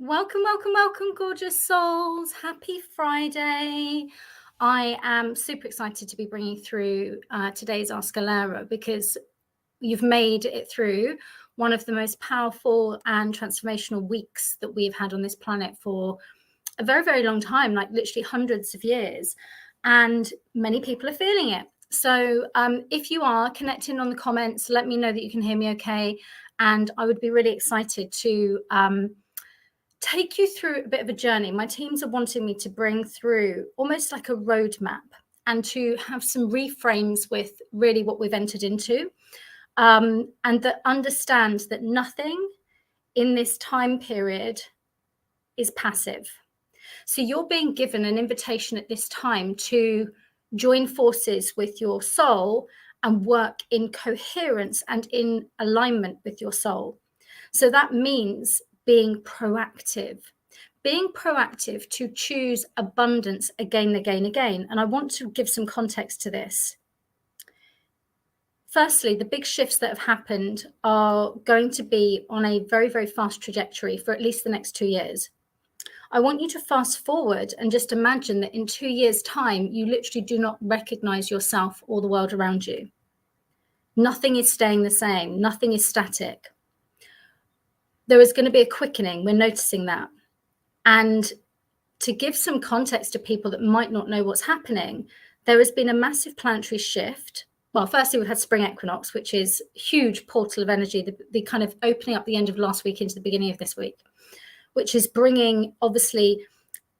Welcome, welcome, welcome, gorgeous souls. Happy Friday. I am super excited to be bringing through today's Ask Allera because you've made it through one of the most powerful and transformational weeks that we've had on this planet for a very, very long time, like literally hundreds of years. And many people are feeling it. So if you are connecting on the comments, let me know that you can hear me okay. And I would be really excited to take you through a bit of a journey. My teams are wanting me to bring through almost like a roadmap and to have some reframes with really what we've entered into, and that understand that nothing in this time period is passive. So you're being given an invitation at this time to join forces with your soul and work in coherence and in alignment with your soul. So that means being proactive to choose abundance again. And I want to give some context to this. Firstly, the big shifts that have happened are going to be on a very, very fast trajectory for at least the next 2 years. I want you to fast forward and just imagine that in 2 years' time, you literally do not recognize yourself or the world around you. Nothing is staying the same. Nothing is static. There is going to be a quickening. We're noticing that. And to give some context to people that might not know what's happening, there has been a massive planetary shift. Well, firstly, we've had spring equinox, which is a huge portal of energy, the kind of opening up the end of last week into the beginning of this week, which is bringing, obviously,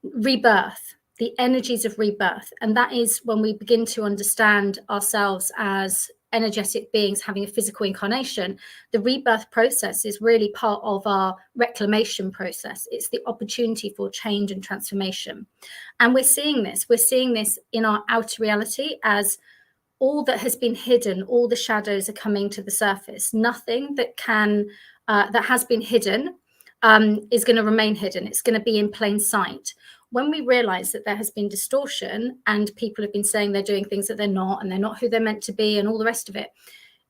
rebirth, the energies of rebirth. And that is when we begin to understand ourselves as energetic beings having a physical incarnation. The rebirth process is really part of our reclamation process. It's the opportunity for change and transformation. And we're seeing this. We're seeing this in our outer reality as all that has been hidden, all the shadows are coming to the surface. Nothing that has been hidden is going to remain hidden. It's going to be in plain sight. When we realize that there has been distortion and people have been saying they're doing things that they're not, and they're not who they're meant to be and all the rest of it,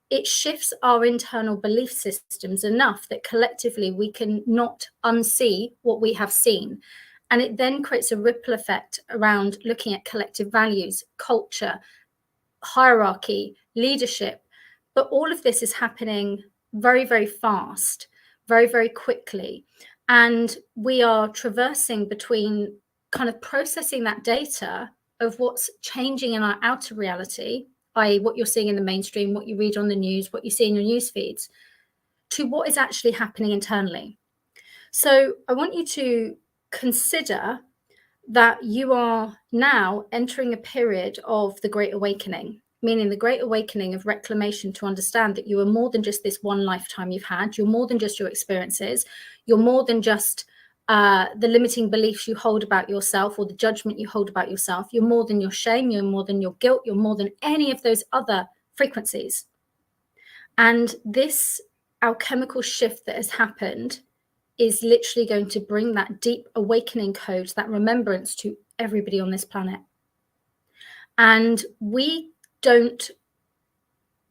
it shifts our internal belief systems enough that collectively we can not unsee what we have seen. And it then creates a ripple effect around looking at collective values, culture, hierarchy, leadership. But all of this is happening very, very fast, very, very quickly. And we are traversing between kind of processing that data of what's changing in our outer reality, i.e. what you're seeing in the mainstream, what you read on the news, what you see in your news feeds, to what is actually happening internally. So I want you to consider that you are now entering a period of the Great Awakening, meaning the Great Awakening of reclamation, to understand that you are more than just this one lifetime you've had. You're more than just your experiences. You're more than just the limiting beliefs you hold about yourself or the judgment you hold about yourself. You're more than your shame. You're more than your guilt. You're more than any of those other frequencies. And this alchemical shift that has happened is literally going to bring that deep awakening code, that remembrance to everybody on this planet. And we don't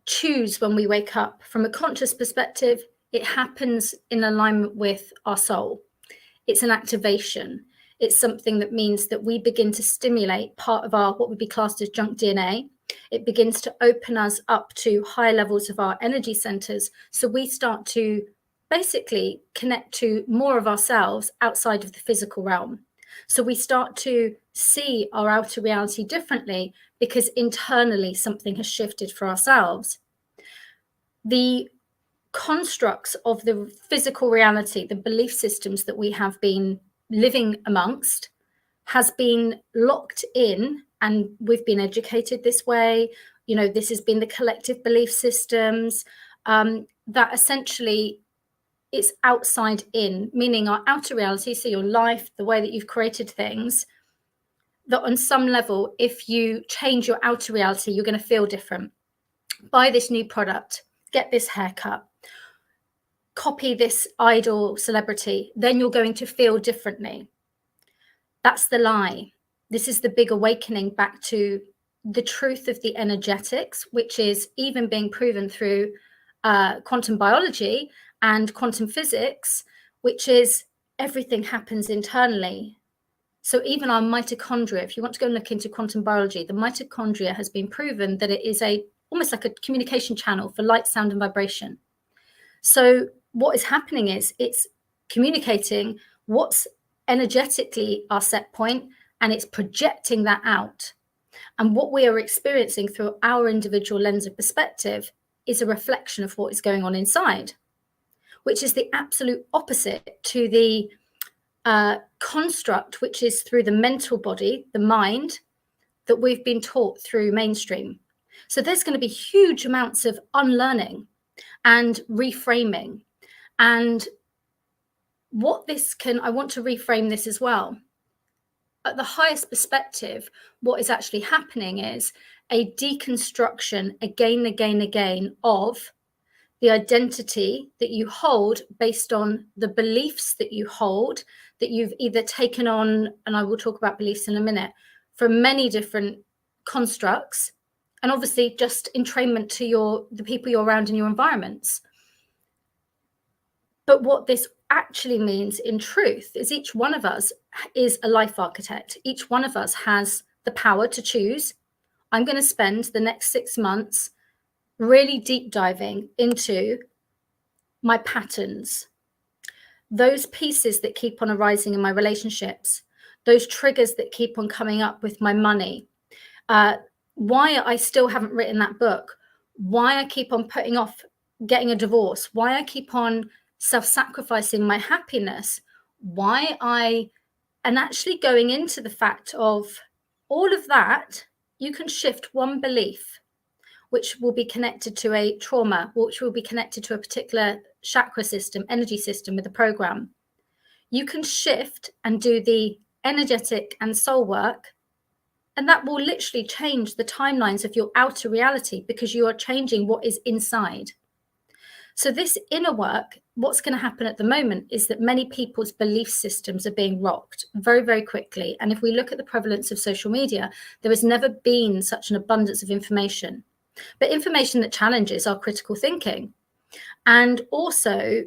choose when we wake up. From a conscious perspective, it happens in alignment with our soul. It's an activation. It's something that means that we begin to stimulate part of our, what would be classed as junk DNA. It begins to open us up to high levels of our energy centers. So we start to basically connect to more of ourselves outside of the physical realm. So we start to see our outer reality differently because internally something has shifted for ourselves. The constructs of the physical reality, the belief systems that we have been living amongst, has been locked in, and we've been educated this way. You know, this has been the collective belief systems that essentially it's outside in, meaning our outer reality, so your life, the way that you've created things, that on some level, if you change your outer reality, you're going to feel different. Buy this new product, get this haircut, copy this idol celebrity, then you're going to feel differently. That's the lie. This is the big awakening back to the truth of the energetics, which is even being proven through quantum biology and quantum physics, which is everything happens internally. So even our mitochondria, if you want to go and look into quantum biology, the mitochondria has been proven that it is almost like a communication channel for light, sound, and vibration. So what is happening is it's communicating what's energetically our set point, and it's projecting that out. And what we are experiencing through our individual lens of perspective is a reflection of what is going on inside, which is the absolute opposite to the construct, which is through the mental body, the mind, that we've been taught through mainstream. So there's going to be huge amounts of unlearning and reframing. And I want to reframe this as well. At the highest perspective, what is actually happening is a deconstruction again of the identity that you hold based on the beliefs that you hold, that you've either taken on, and I will talk about beliefs in a minute, from many different constructs, and obviously just entrainment to the people you're around in your environments. But what this actually means in truth is each one of us is a life architect. Each one of us has the power to choose. I'm going to spend the next 6 months really deep diving into my patterns, those pieces that keep on arising in my relationships, those triggers that keep on coming up with my money, why I still haven't written that book, why I keep on putting off getting a divorce, why I keep on self-sacrificing my happiness, and actually going into the fact of all of that. You can shift one belief, which will be connected to a trauma, which will be connected to a particular chakra system, energy system with a program. You can shift and do the energetic and soul work, and that will literally change the timelines of your outer reality because you are changing what is inside. So this inner work, what's going to happen at the moment is that many people's belief systems are being rocked very, very quickly. And if we look at the prevalence of social media, there has never been such an abundance of information, but information that challenges our critical thinking and also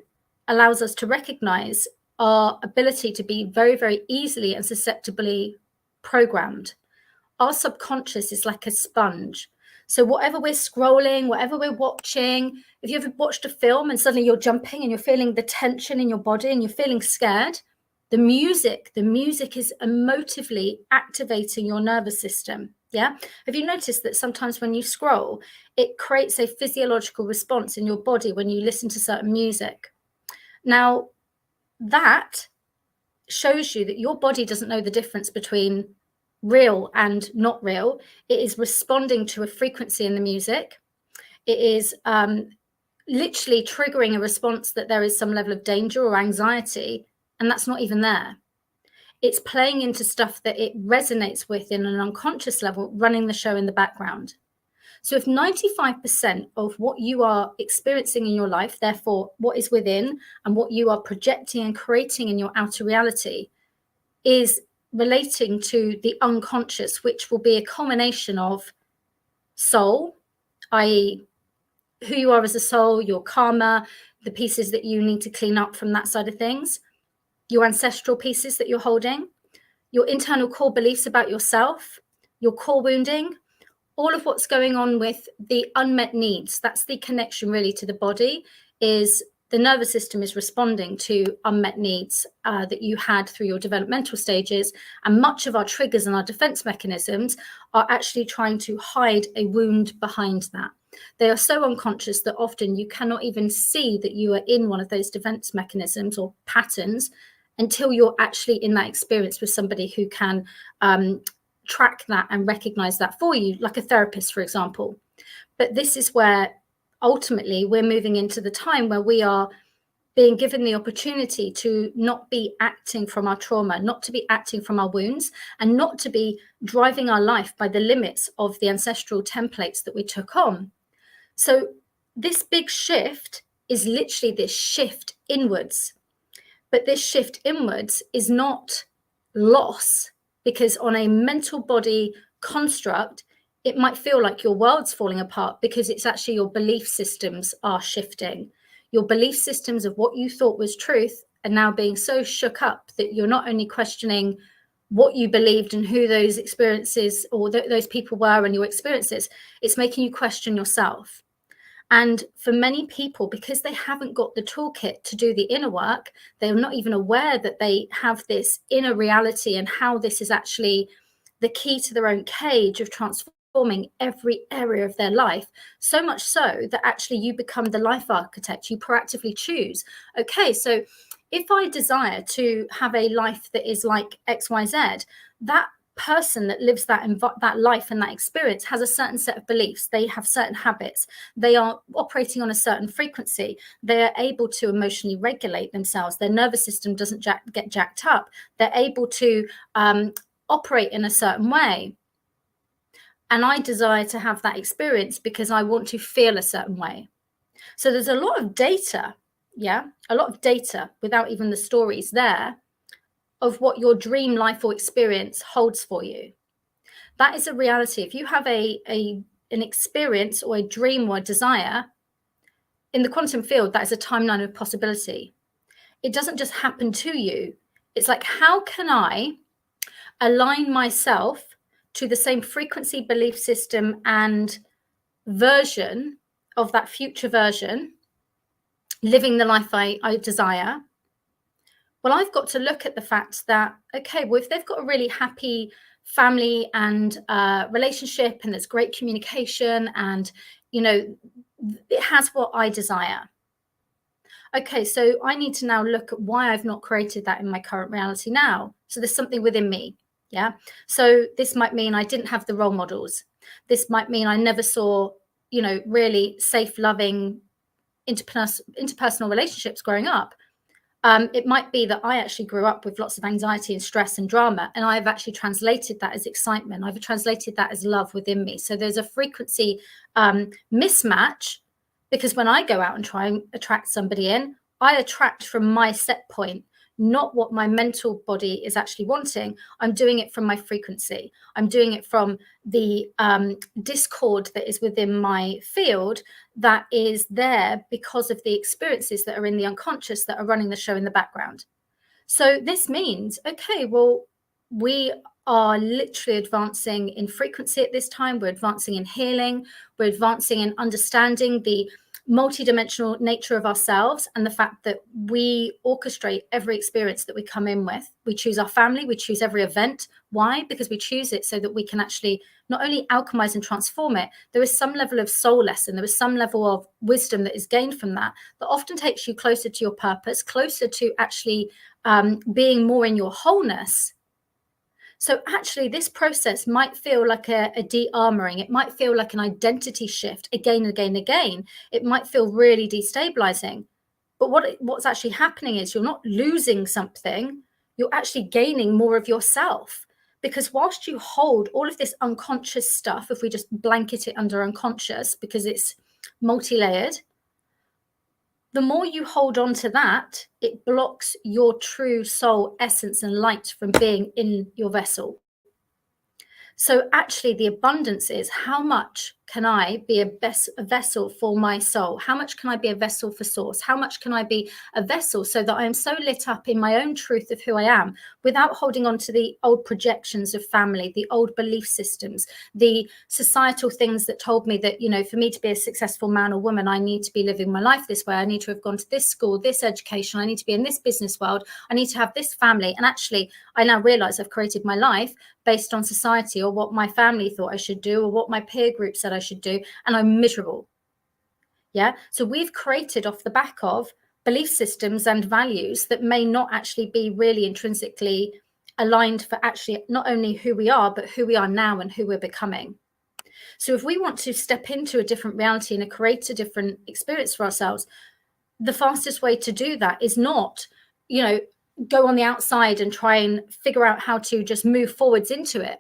allows us to recognize our ability to be very, very easily and susceptibly programmed. Our subconscious is like a sponge. So whatever we're scrolling, whatever we're watching, if you ever watched a film and suddenly you're jumping and you're feeling the tension in your body and you're feeling scared, the music is emotively activating your nervous system. Yeah. Have you noticed that sometimes when you scroll, it creates a physiological response in your body when you listen to certain music? Now, that shows you that your body doesn't know the difference between real and not real. It is responding to a frequency in the music. It is literally triggering a response that there is some level of danger or anxiety, and that's not even there. It's playing into stuff that it resonates with in an unconscious level, running the show in the background. So if 95% of what you are experiencing in your life, therefore what is within and what you are projecting and creating in your outer reality, is relating to the unconscious, which will be a combination of soul, i.e. who you are as a soul, your karma, the pieces that you need to clean up from that side of things, your ancestral pieces that you're holding, your internal core beliefs about yourself, your core wounding, all of what's going on with the unmet needs. That's the connection really to the body, is the nervous system is responding to unmet needs that you had through your developmental stages. And much of our triggers and our defense mechanisms are actually trying to hide a wound behind that. They are so unconscious that often you cannot even see that you are in one of those defense mechanisms or patterns until you're actually in that experience with somebody who can track that and recognize that for you, like a therapist, for example. But this is where ultimately we're moving into the time where we are being given the opportunity to not be acting from our trauma, not to be acting from our wounds, and not to be driving our life by the limits of the ancestral templates that we took on. So this big shift is literally this shift inwards. But this shift inwards is not loss, because on a mental body construct, it might feel like your world's falling apart because it's actually your belief systems are shifting. Your belief systems of what you thought was truth and now being so shook up that you're not only questioning what you believed and who those experiences or those people were and your experiences, it's making you question yourself. And for many people, because they haven't got the toolkit to do the inner work, they're not even aware that they have this inner reality and how this is actually the key to their own cage of transforming every area of their life. So much so that actually you become the life architect. You proactively choose, okay, so if I desire to have a life that is like XYZ, that person that lives that life and that experience has a certain set of beliefs. They have certain habits. They are operating on a certain frequency. They are able to emotionally regulate themselves. Their nervous system doesn't get jacked up. They're able to operate in a certain way. And I desire to have that experience because I want to feel a certain way. So there's a lot of data, a lot of data without even the stories there of what your dream life or experience holds for you. That is a reality. If you have an experience or a dream or a desire, in the quantum field, that is a timeline of possibility. It doesn't just happen to you. It's like, how can I align myself to the same frequency, belief system, and version of that future version, living the life I desire? Well, I've got to look at the fact that, okay, well, if they've got a really happy family and relationship, and there's great communication, and, you know, it has what I desire. Okay, so I need to now look at why I've not created that in my current reality now. So there's something within me. Yeah. So this might mean I didn't have the role models. This might mean I never saw, you know, really safe, loving, interpersonal relationships growing up. It might be that I actually grew up with lots of anxiety and stress and drama, and I've actually translated that as excitement. I've translated that as love within me. So there's a frequency mismatch, because when I go out and try and attract somebody in, I attract from my set point, not what my mental body is actually wanting. I'm doing it from my frequency. I'm doing it from the discord that is within my field, that is there because of the experiences that are in the unconscious that are running the show in the background. So this means, okay, well, we are literally advancing in frequency at this time. We're advancing in healing. We're advancing in understanding the multidimensional nature of ourselves, and the fact that we orchestrate every experience that we come in with. We choose our family. We choose every event. Why? Because we choose it so that we can actually not only alchemize and transform it. There is some level of soul lesson. There is some level of wisdom that is gained from that often takes you closer to your purpose, closer to actually being more in your wholeness. So actually, this process might feel like a de-armoring. It might feel like an identity shift again and again and again. It might feel really destabilizing. But what's actually happening is you're not losing something. You're actually gaining more of yourself. Because whilst you hold all of this unconscious stuff, if we just blanket it under unconscious because it's multi-layered, the more you hold on to that, it blocks your true soul essence and light from being in your vessel. So actually the abundance is, how much can I be a vessel for my soul? How much can I be a vessel for source? How much can I be a vessel so that I am so lit up in my own truth of who I am, without holding on to the old projections of family, the old belief systems, the societal things that told me that, you know, for me to be a successful man or woman, I need to be living my life this way. I need to have gone to this school, this education. I need to be in this business world. I need to have this family. And actually, I now realize I've created my life based on society, or what my family thought I should do, or what my peer group said I should do, and I'm miserable. Yeah. So we've created off the back of belief systems and values that may not actually be really intrinsically aligned for actually not only who we are, but who we are now and who we're becoming. So if we want to step into a different reality and create a different experience for ourselves, the fastest way to do that is not, you know, go on the outside and try and figure out how to just move forwards into it,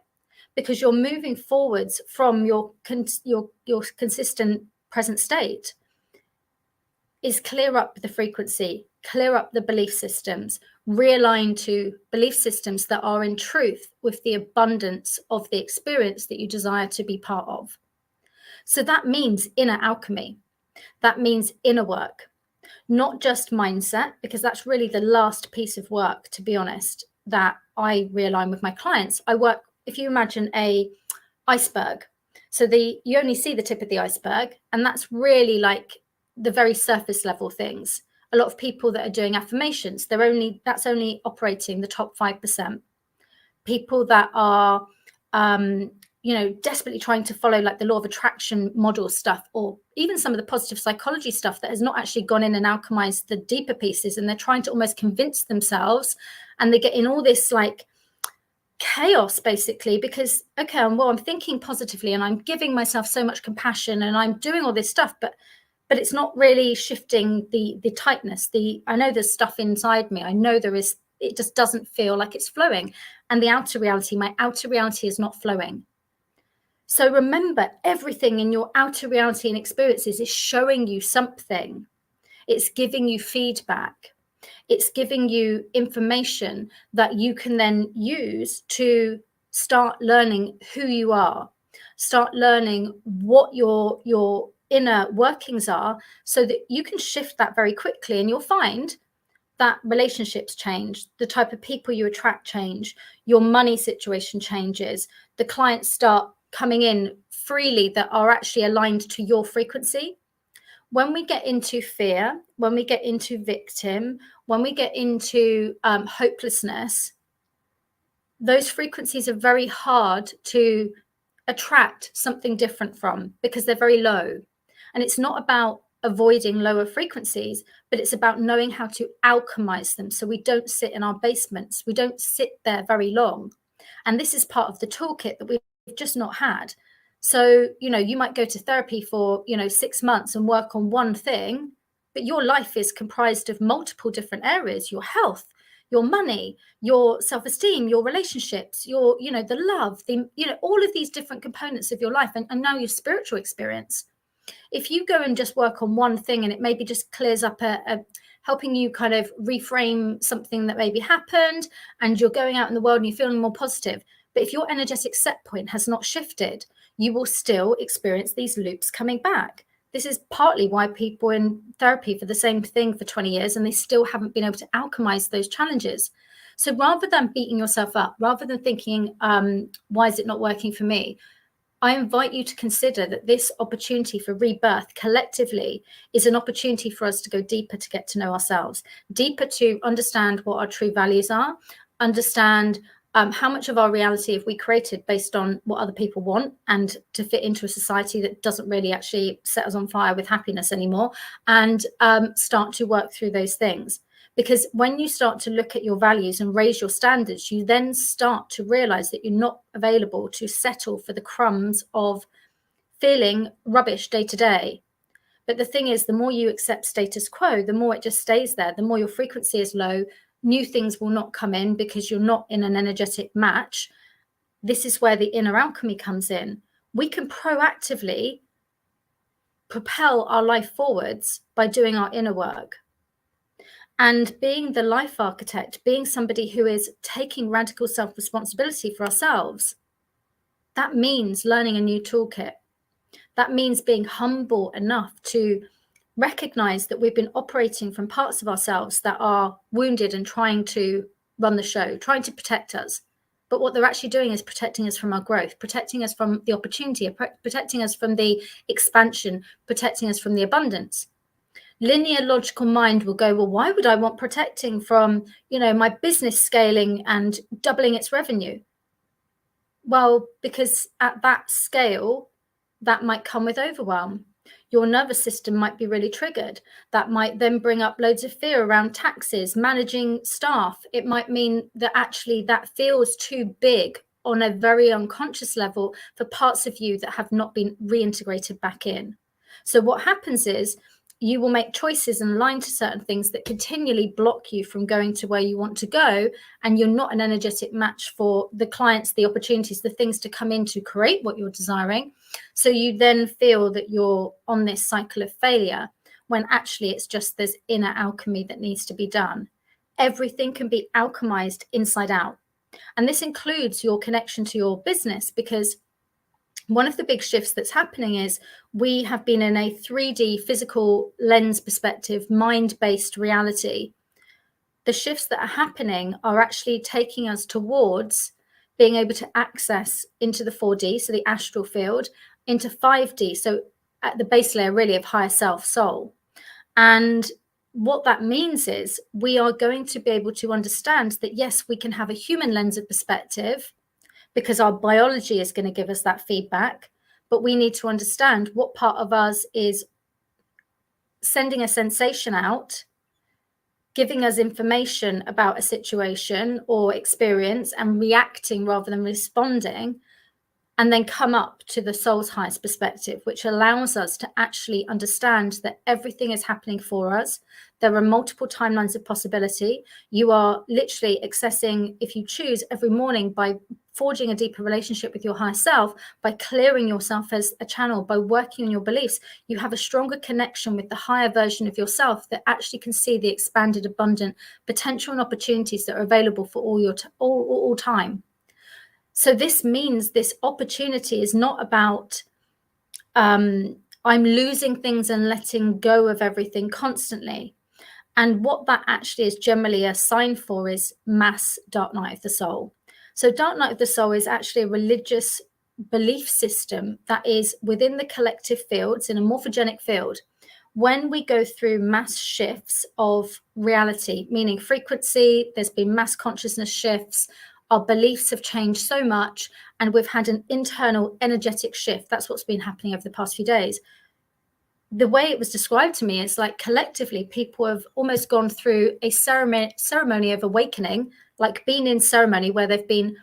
because you're moving forwards from your consistent present state. Is clear up the frequency, clear up the belief systems, realign to belief systems that are in truth with the abundance of the experience that you desire to be part of. So that means inner alchemy. That means inner work. not just mindset, because that's really the last piece of work, to be honest, that I realign with my clients. I work, if you imagine a iceberg, so you only see the tip of the iceberg, and that's really like the very surface level things. A lot of people that are doing affirmations, that's only operating the top 5%. People that are desperately trying to follow like the law of attraction model stuff, or even some of the positive psychology stuff that has not actually gone in and alchemized the deeper pieces, and they're trying to almost convince themselves, and they get in all this like chaos basically, because I'm thinking positively and I'm giving myself so much compassion and I'm doing all this stuff, but it's not really shifting the tightness. I know there's stuff inside me, I know there is, it just doesn't feel like it's flowing. And the outer reality, my outer reality is not flowing. So remember, everything in your outer reality and experiences is showing you something. It's giving you feedback. It's giving you information that you can then use to start learning who you are, start learning what your inner workings are, so that you can shift that very quickly. And you'll find that relationships change, the type of people you attract change, your money situation changes, the clients start coming in freely that are actually aligned to your frequency. When we get into fear, when we get into victim, when we get into hopelessness, those frequencies are very hard to attract something different from, because they're very low. And it's not about avoiding lower frequencies, but it's about knowing how to alchemize them so we don't sit in our basements. We don't sit there very long. And this is part of the toolkit that we've just not had. So, you might go to therapy for, 6 months and work on one thing, but your life is comprised of multiple different areas: your health, your money, your self-esteem, your relationships, your, the love, all of these different components of your life, and now your spiritual experience. If you go and just work on one thing and it maybe just clears up helping you kind of reframe something that maybe happened, and you're going out in the world and you're feeling more positive, but if your energetic set point has not shifted, you will still experience these loops coming back. This is partly why people in therapy for the same thing for 20 years and they still haven't been able to alchemize those challenges. So rather than beating yourself up, rather than thinking, why is it not working for me? I invite you to consider that this opportunity for rebirth collectively is an opportunity for us to go deeper, to get to know ourselves, deeper to understand what our true values are, understand how much of our reality have we created based on what other people want, and to fit into a society that doesn't really actually set us on fire with happiness anymore, and start to work through those things. Because when you start to look at your values and raise your standards, you then start to realize that you're not available to settle for the crumbs of feeling rubbish day to day. But the thing is, the more you accept status quo, the more it just stays there, the more your frequency is low. New things will not come in because you're not in an energetic match. This is where the inner alchemy comes in. We can proactively propel our life forwards by doing our inner work. And being the life architect, being somebody who is taking radical self-responsibility for ourselves, that means learning a new toolkit. That means being humble enough to recognize that we've been operating from parts of ourselves that are wounded and trying to run the show, trying to protect us. But what they're actually doing is protecting us from our growth, protecting us from the opportunity, protecting us from the expansion, protecting us from the abundance. Linear logical mind will go, well, why would I want protecting from, my business scaling and doubling its revenue? Well, because at that scale, that might come with overwhelm. Your nervous system might be really triggered. That might then bring up loads of fear around taxes, managing staff. It might mean that actually that feels too big on a very unconscious level for parts of you that have not been reintegrated back in. So what happens is you will make choices and align to certain things that continually block you from going to where you want to go. And you're not an energetic match for the clients, the opportunities, the things to come in to create what you're desiring. So you then feel that you're on this cycle of failure, when actually it's just this inner alchemy that needs to be done. Everything can be alchemized inside out. And this includes your connection to your business, because one of the big shifts that's happening is we have been in a 3D physical lens perspective, mind-based reality. The shifts that are happening are actually taking us towards being able to access into the 4D, so the astral field, into 5D, so at the base layer really of higher self, soul. And what that means is we are going to be able to understand that, yes, we can have a human lens of perspective because our biology is going to give us that feedback, but we need to understand what part of us is sending a sensation out, giving us information about a situation or experience and reacting rather than responding, and then come up to the soul's highest perspective, which allows us to actually understand that everything is happening for us. There are multiple timelines of possibility. You are literally accessing, if you choose, every morning by forging a deeper relationship with your higher self, by clearing yourself as a channel, by working on your beliefs. You have a stronger connection with the higher version of yourself that actually can see the expanded, abundant potential and opportunities that are available for all time. So this means this opportunity is not about I'm losing things and letting go of everything constantly. And what that actually is generally a sign for is mass dark night of the soul. So dark night of the soul is actually a religious belief system that is within the collective fields, in a morphogenic field. When we go through mass shifts of reality, meaning frequency, there's been mass consciousness shifts, our beliefs have changed so much, and we've had an internal energetic shift. That's what's been happening over the past few days. The way it was described to me is like collectively people have almost gone through a ceremony of awakening, like been in ceremony where they've been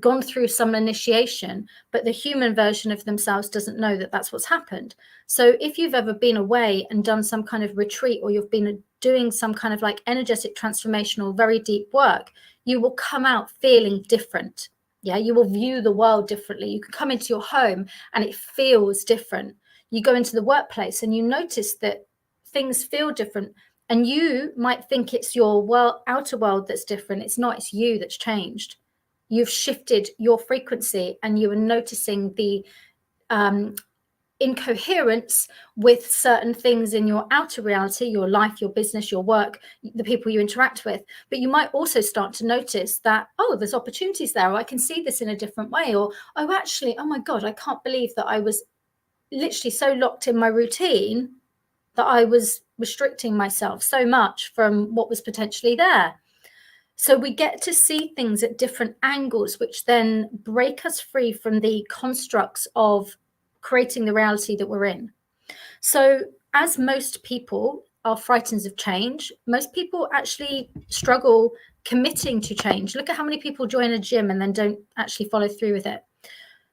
gone through some initiation, but the human version of themselves doesn't know that that's what's happened. So if you've ever been away and done some kind of retreat, or you've been doing some kind of like energetic transformational, very deep work, you will come out feeling different. Yeah, you will view the world differently. You can come into your home and it feels different. You go into the workplace and you notice that things feel different. And you might think it's your outer world that's different. It's not, it's you that's changed. You've shifted your frequency and you are noticing the incoherence with certain things in your outer reality, your life, your business, your work, the people you interact with. But you might also start to notice that, oh, there's opportunities there, or I can see this in a different way, or, oh, actually, oh my God, I can't believe that I was literally so locked in my routine that I was restricting myself so much from what was potentially there. So we get to see things at different angles, which then break us free from the constructs of creating the reality that we're in. So as most people are frightened of change, most people actually struggle committing to change. Look at how many people join a gym and then don't actually follow through with it.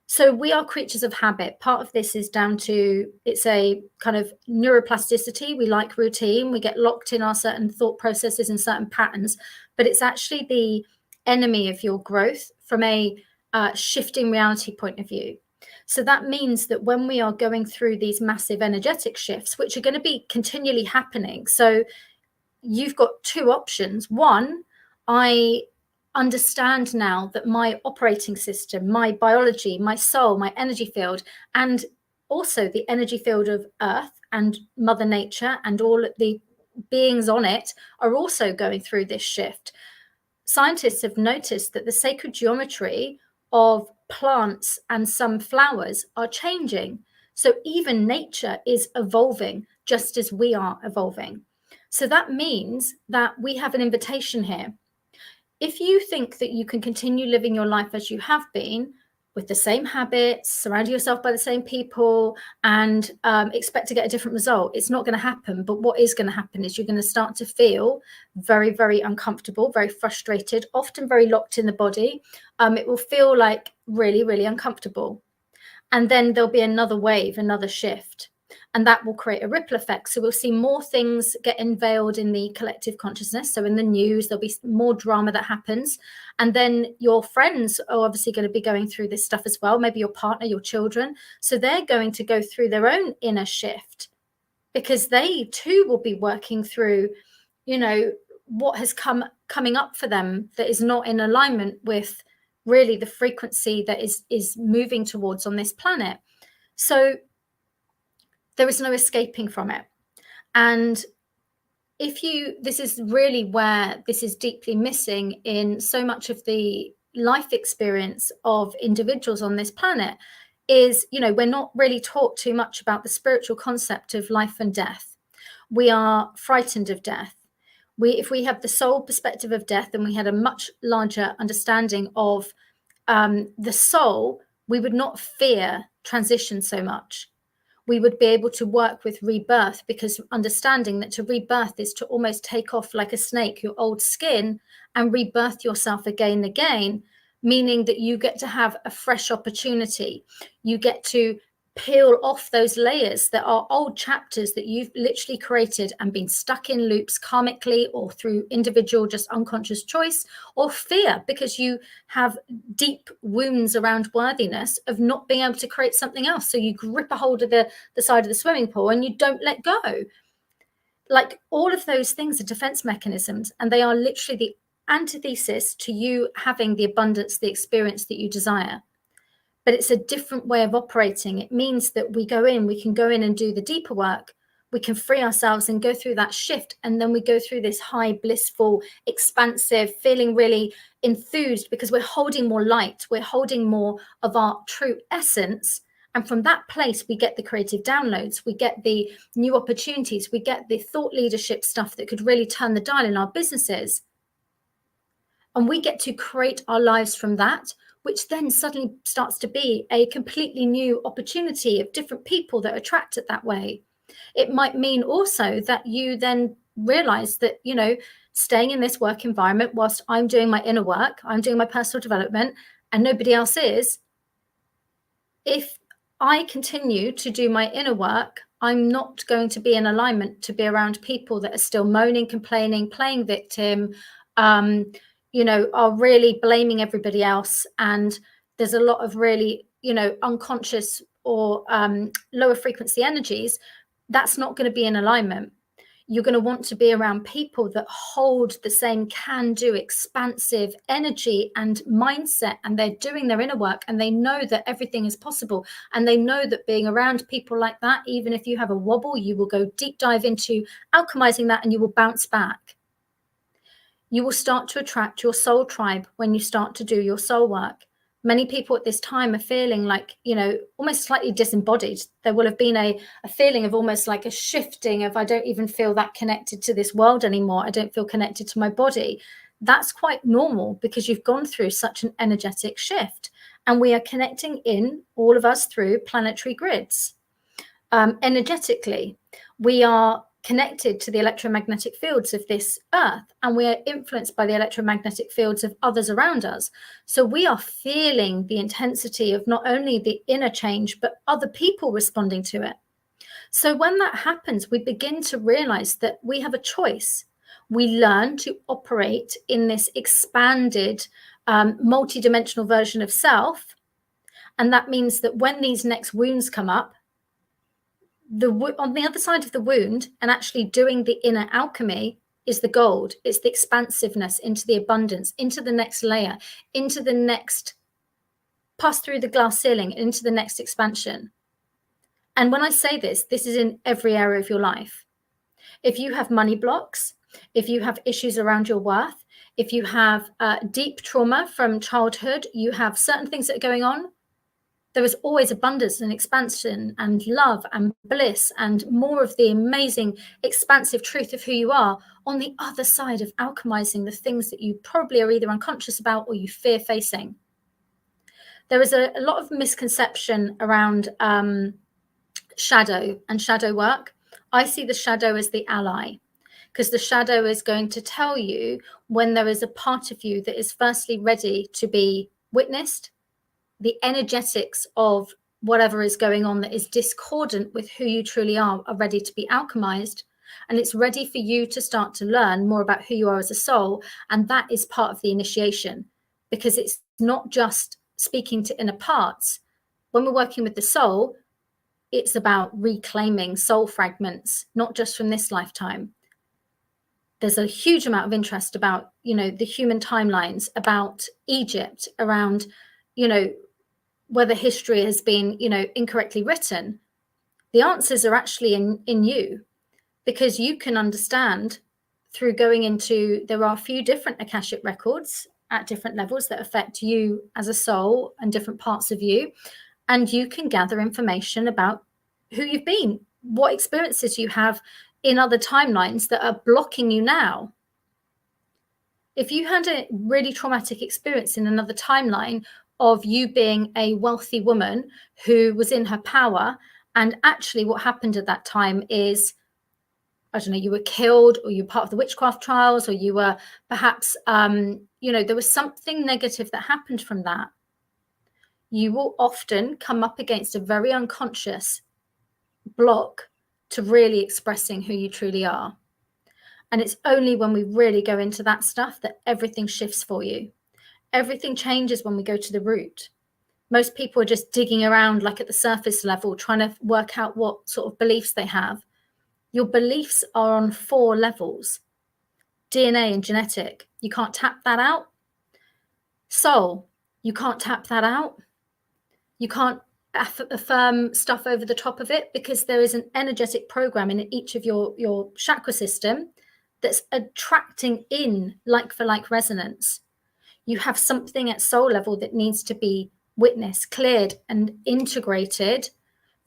So we are creatures of habit. Part of this is down to, it's a kind of neuroplasticity. We like routine. We get locked in our certain thought processes and certain patterns, but it's actually the enemy of your growth from a shifting reality point of view. So that means that when we are going through these massive energetic shifts, which are going to be continually happening, so you've got two options. One, I understand now that my operating system, my biology, my soul, my energy field, and also the energy field of Earth and Mother Nature and all the beings on it are also going through this shift. Scientists have noticed that the sacred geometry of plants and some flowers are changing. So even nature is evolving just as we are evolving. So that means that we have an invitation here. If you think that you can continue living your life as you have been, with the same habits, surrounding yourself by the same people, and expect to get a different result, it's not going to happen. But what is going to happen is you're going to start to feel very, very uncomfortable, very frustrated, often very locked in the body. It will feel like really, really uncomfortable. And then there'll be another wave, another shift. And that will create a ripple effect. So we'll see more things get unveiled in the collective consciousness. So in the news, there'll be more drama that happens. And then your friends are obviously going to be going through this stuff as well. Maybe your partner, your children. So they're going to go through their own inner shift because they too will be working through, you know, what has coming up for them that is not in alignment with really the frequency that is moving towards on this planet. So there is no escaping from it. And this is really where this is deeply missing in so much of the life experience of individuals on this planet, is, we're not really taught too much about the spiritual concept of life and death. We are frightened of death. If we have the soul perspective of death, and we had a much larger understanding of the soul, we would not fear transition so much. We would be able to work with rebirth, because understanding that to rebirth is to almost take off like a snake your old skin and rebirth yourself again and again, meaning that you get to have a fresh opportunity. You get to peel off those layers that are old chapters that you've literally created and been stuck in loops karmically, or through individual just unconscious choice or fear, because you have deep wounds around worthiness of not being able to create something else. So you grip a hold of the side of the swimming pool and you don't let go. Like, all of those things are defense mechanisms, and they are literally the antithesis to you having the abundance, the experience that you desire. But it's a different way of operating. It means that we can go in and do the deeper work. We can free ourselves and go through that shift. And then we go through this high, blissful, expansive, feeling really enthused, because we're holding more light. We're holding more of our true essence. And from that place, we get the creative downloads. We get the new opportunities. We get the thought leadership stuff that could really turn the dial in our businesses. And we get to create our lives from that, which then suddenly starts to be a completely new opportunity of different people that are attracted that way. It might mean also that you then realize that, staying in this work environment whilst I'm doing my inner work, I'm doing my personal development, and nobody else is, if I continue to do my inner work, I'm not going to be in alignment to be around people that are still moaning, complaining, playing victim, are really blaming everybody else. And there's a lot of really, unconscious or lower frequency energies. That's not going to be in alignment. You're going to want to be around people that hold the same can-do, expansive energy and mindset, and they're doing their inner work, and they know that everything is possible, and they know that being around people like that, even if you have a wobble, you will go deep dive into alchemizing that, and you will bounce back. You will start to attract your soul tribe when you start to do your soul work. Many people at this time are feeling like, almost slightly disembodied. There will have been a feeling of almost like a shifting of, I don't even feel that connected to this world anymore. I don't feel connected to my body. That's quite normal, because you've gone through such an energetic shift. And we are connecting in, all of us, through planetary grids. Energetically, we are connected to the electromagnetic fields of this earth, and we are influenced by the electromagnetic fields of others around us. So we are feeling the intensity of not only the inner change, but other people responding to it. So when that happens, we begin to realize that we have a choice. We learn to operate in this expanded, multidimensional version of self. And that means that when these next wounds come up, on the other side of the wound, and actually doing the inner alchemy, is the gold. It's the expansiveness into the abundance, into the next layer, into the next pass through the glass ceiling, into the next expansion. And when I say this is in every area of your life. If you have money blocks, if you have issues around your worth, if you have deep trauma from childhood, you have certain things that are going on, there is always abundance and expansion and love and bliss and more of the amazing, expansive truth of who you are on the other side of alchemizing the things that you probably are either unconscious about or you fear facing. There is a lot of misconception around shadow and shadow work. I see the shadow as the ally, because the shadow is going to tell you when there is a part of you that is firstly ready to be witnessed. The energetics of whatever is going on that is discordant with who you truly are ready to be alchemized. And it's ready for you to start to learn more about who you are as a soul. And that is part of the initiation, because it's not just speaking to inner parts. When we're working with the soul, it's about reclaiming soul fragments, not just from this lifetime. there's a huge amount of interest about, the human timelines, about Egypt, around, whether history has been, incorrectly written. The answers are actually in you, because you can understand through going into, there are a few different Akashic records at different levels that affect you as a soul and different parts of you. And you can gather information about who you've been, what experiences you have in other timelines that are blocking you now. If you had a really traumatic experience in another timeline of you being a wealthy woman who was in her power, and actually what happened at that time is, I don't know, you were killed, or you were part of the witchcraft trials, or you were perhaps, there was something negative that happened from that. You will often come up against a very unconscious block to really expressing who you truly are. And it's only when we really go into that stuff that everything shifts for you. Everything changes when we go to the root. Most people are just digging around, like at the surface level, trying to work out what sort of beliefs they have. Your beliefs are on 4 levels: DNA and genetic. You can't tap that out. Soul, you can't tap that out. You can't affirm stuff over the top of it, because there is an energetic program in each of your chakra system that's attracting in like for like resonance. You have something at soul level that needs to be witnessed, cleared, and integrated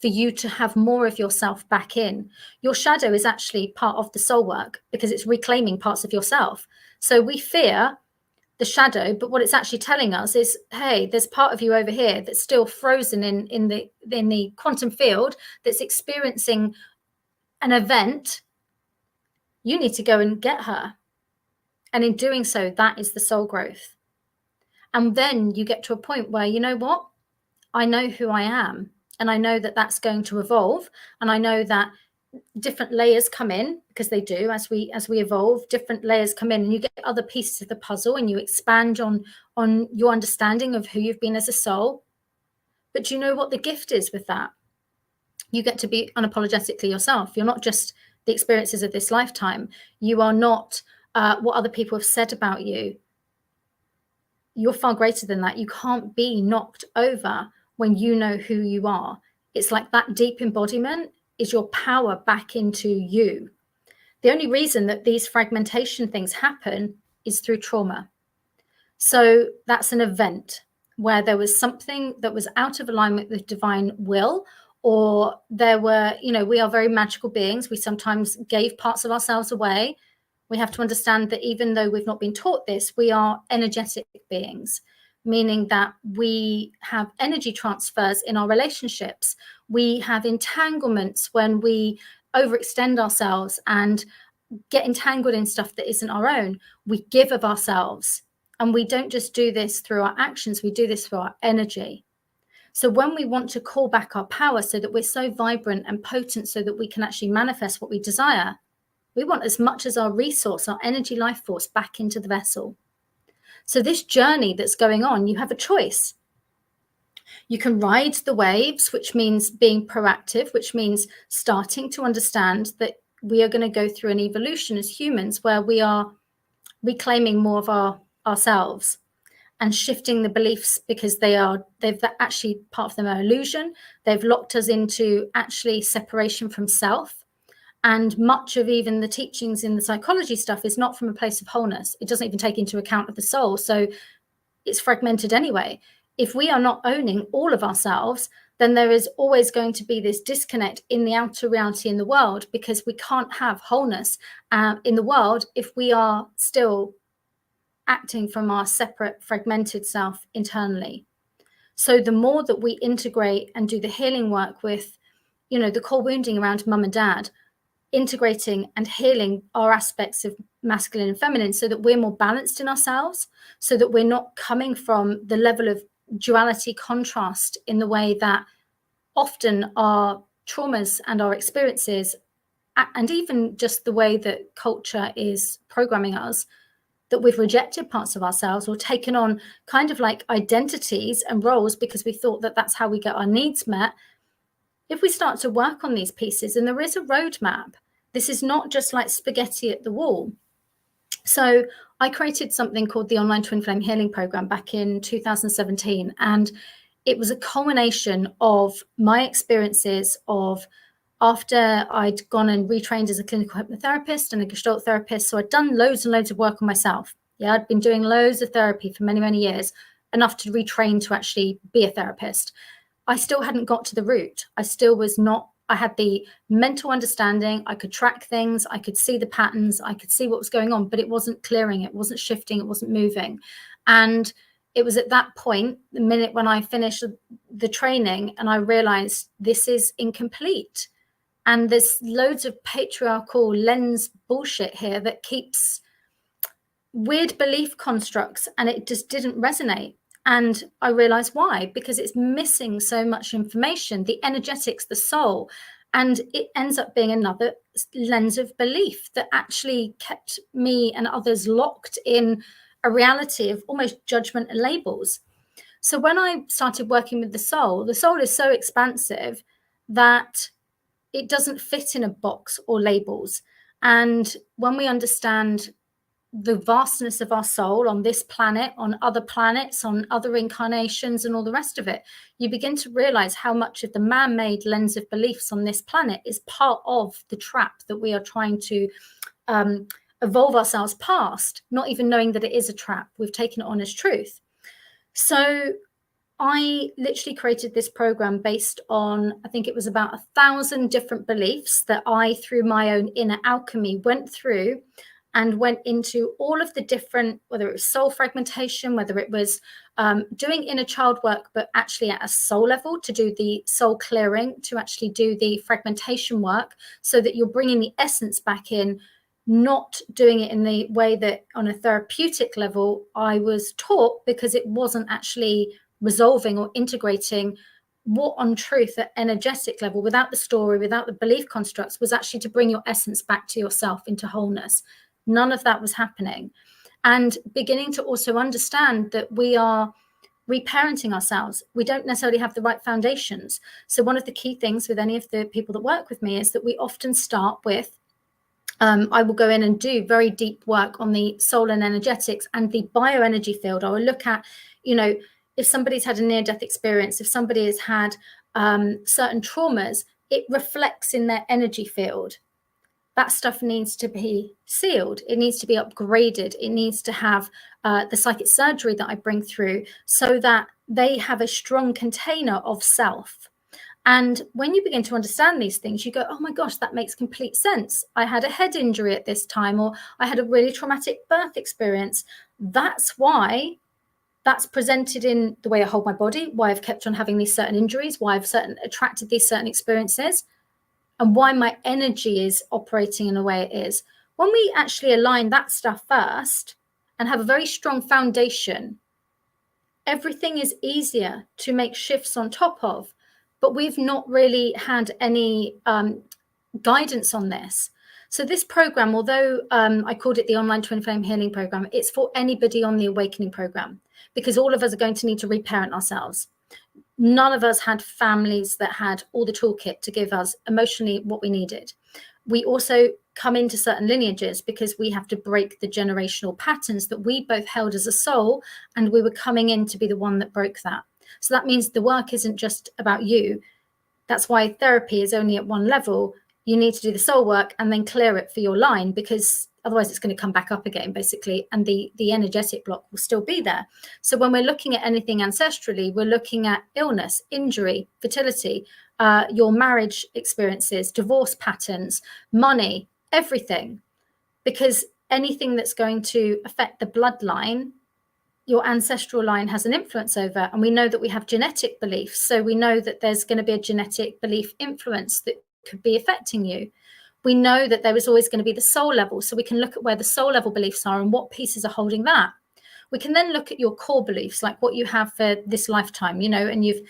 for you to have more of yourself back in. Your shadow is actually part of the soul work, because it's reclaiming parts of yourself. So we fear the shadow, but what it's actually telling us is, hey, there's part of you over here that's still frozen in the quantum field, that's experiencing an event. You need to go and get her. And in doing so, that is the soul growth. And then you get to a point where, you know what? I know who I am. And I know that that's going to evolve. And I know that different layers come in, because they do, as we evolve, different layers come in, and you get other pieces of the puzzle, and you expand on your understanding of who you've been as a soul. But do you know what the gift is with that? You get to be unapologetically yourself. You're not just the experiences of this lifetime. You are not what other people have said about you. You're far greater than that. You can't be knocked over when you know who you are. It's like that deep embodiment is your power back into you. The only reason that these fragmentation things happen is through trauma. So that's an event where there was something that was out of alignment with divine will, or there were, we are very magical beings. We sometimes gave parts of ourselves away. We have to understand that even though we've not been taught this, we are energetic beings, meaning that we have energy transfers in our relationships. We have entanglements when we overextend ourselves and get entangled in stuff that isn't our own. We give of ourselves, and we don't just do this through our actions, we do this through our energy. So when we want to call back our power so that we're so vibrant and potent so that we can actually manifest what we desire, we want as much as our resource, our energy life force, back into the vessel. So this journey that's going on, you have a choice. You can ride the waves, which means being proactive, which means starting to understand that we are going to go through an evolution as humans where we are reclaiming more of ourselves and shifting the beliefs, because they've actually, part of them are illusion. They've locked us into actually separation from self. And much of even the teachings in the psychology stuff is not from a place of wholeness. It doesn't even take into account of the soul. So it's fragmented anyway. If we are not owning all of ourselves, then there is always going to be this disconnect in the outer reality in the world, because we can't have wholeness in the world if we are still acting from our separate, fragmented self internally. So the more that we integrate and do the healing work with, the core wounding around mum and dad, integrating and healing our aspects of masculine and feminine so that we're more balanced in ourselves, so that we're not coming from the level of duality contrast in the way that often our traumas and our experiences, and even just the way that culture is programming us, that we've rejected parts of ourselves or taken on kind of like identities and roles because we thought that that's how we get our needs met. If we start to work on these pieces, and there is a roadmap, this is not just like spaghetti at the wall. So I created something called the Online Twin Flame Healing Program back in 2017. And it was a culmination of my experiences of after I'd gone and retrained as a clinical hypnotherapist and a Gestalt therapist. So I'd done loads and loads of work on myself. Yeah, I'd been doing loads of therapy for many, many years, enough to retrain to actually be a therapist. I still hadn't got to the root. I still was not, I had the mental understanding. I could track things. I could see the patterns. I could see what was going on, but it wasn't clearing. It wasn't shifting. It wasn't moving. And it was at that point, the minute when I finished the training and I realized this is incomplete. And there's loads of patriarchal lens bullshit here that keeps weird belief constructs, and it just didn't resonate. And I realized why, because it's missing so much information, the energetics, the soul, and it ends up being another lens of belief that actually kept me and others locked in a reality of almost judgment and labels. So when I started working with the soul is so expansive that it doesn't fit in a box or labels. And when we understand the vastness of our soul on this planet, on other planets, on other incarnations, and all the rest of it, you begin to realize how much of the man-made lens of beliefs on this planet is part of the trap that we are trying to evolve ourselves past, not even knowing that it is a trap. We've taken it on as truth. So I literally created this program based on, I think it was about 1,000 different beliefs that I, through my own inner alchemy, went through and went into all of the different, whether it was soul fragmentation, whether it was doing inner child work, but actually at a soul level to do the soul clearing, to actually do the fragmentation work so that you're bringing the essence back in, not doing it in the way that on a therapeutic level I was taught, because it wasn't actually resolving or integrating what on truth at energetic level, without the story, without the belief constructs, was actually to bring your essence back to yourself into wholeness. None of that was happening. And beginning to also understand that we are reparenting ourselves. We don't necessarily have the right foundations. So one of the key things with any of the people that work with me is that we often start with, I will go in and do very deep work on the soul and energetics and the bioenergy field. I will look at, if somebody's had a near-death experience, if somebody has had certain traumas, it reflects in their energy field. That stuff needs to be sealed. It needs to be upgraded. It needs to have the psychic surgery that I bring through so that they have a strong container of self. And when you begin to understand these things, you go, oh my gosh, that makes complete sense. I had a head injury at this time, or I had a really traumatic birth experience. That's why that's presented in the way I hold my body, why I've kept on having these certain injuries, why I've attracted these certain experiences, and why my energy is operating in the way it is. When we actually align that stuff first and have a very strong foundation, everything is easier to make shifts on top of. But we've not really had any guidance on this. So this program, although I called it the Online Twin Flame Healing Program, it's for anybody on the Awakening Program, because all of us are going to need to reparent ourselves. None of us had families that had all the toolkit to give us emotionally what we needed. We also come into certain lineages because we have to break the generational patterns that we both held as a soul, and we were coming in to be the one that broke that. So that means the work isn't just about you. That's why therapy is only at one level. You need to do the soul work and then clear it for your line, because otherwise it's going to come back up again, basically, and the energetic block will still be there. So when we're looking at anything ancestrally, we're looking at illness, injury, fertility, your marriage experiences, divorce patterns, money, everything, because anything that's going to affect the bloodline, your ancestral line has an influence over. And we know that we have genetic beliefs. So we know that there's going to be a genetic belief influence that could be affecting you. We know that there is always going to be the soul level. So we can look at where the soul level beliefs are and what pieces are holding that. We can then look at your core beliefs, like what you have for this lifetime, and you've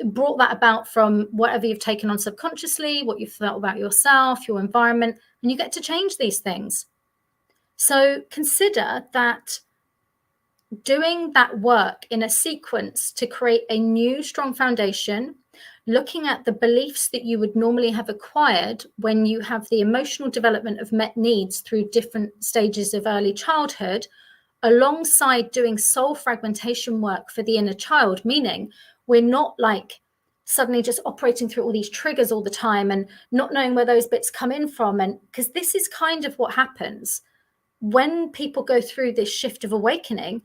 brought that about from whatever you've taken on subconsciously, what you've felt about yourself, your environment, and you get to change these things. So consider that doing that work in a sequence to create a new strong foundation, looking at the beliefs that you would normally have acquired when you have the emotional development of met needs through different stages of early childhood, alongside doing soul fragmentation work for the inner child, meaning we're not like suddenly just operating through all these triggers all the time and not knowing where those bits come in from. And because this is kind of what happens when people go through this shift of awakening.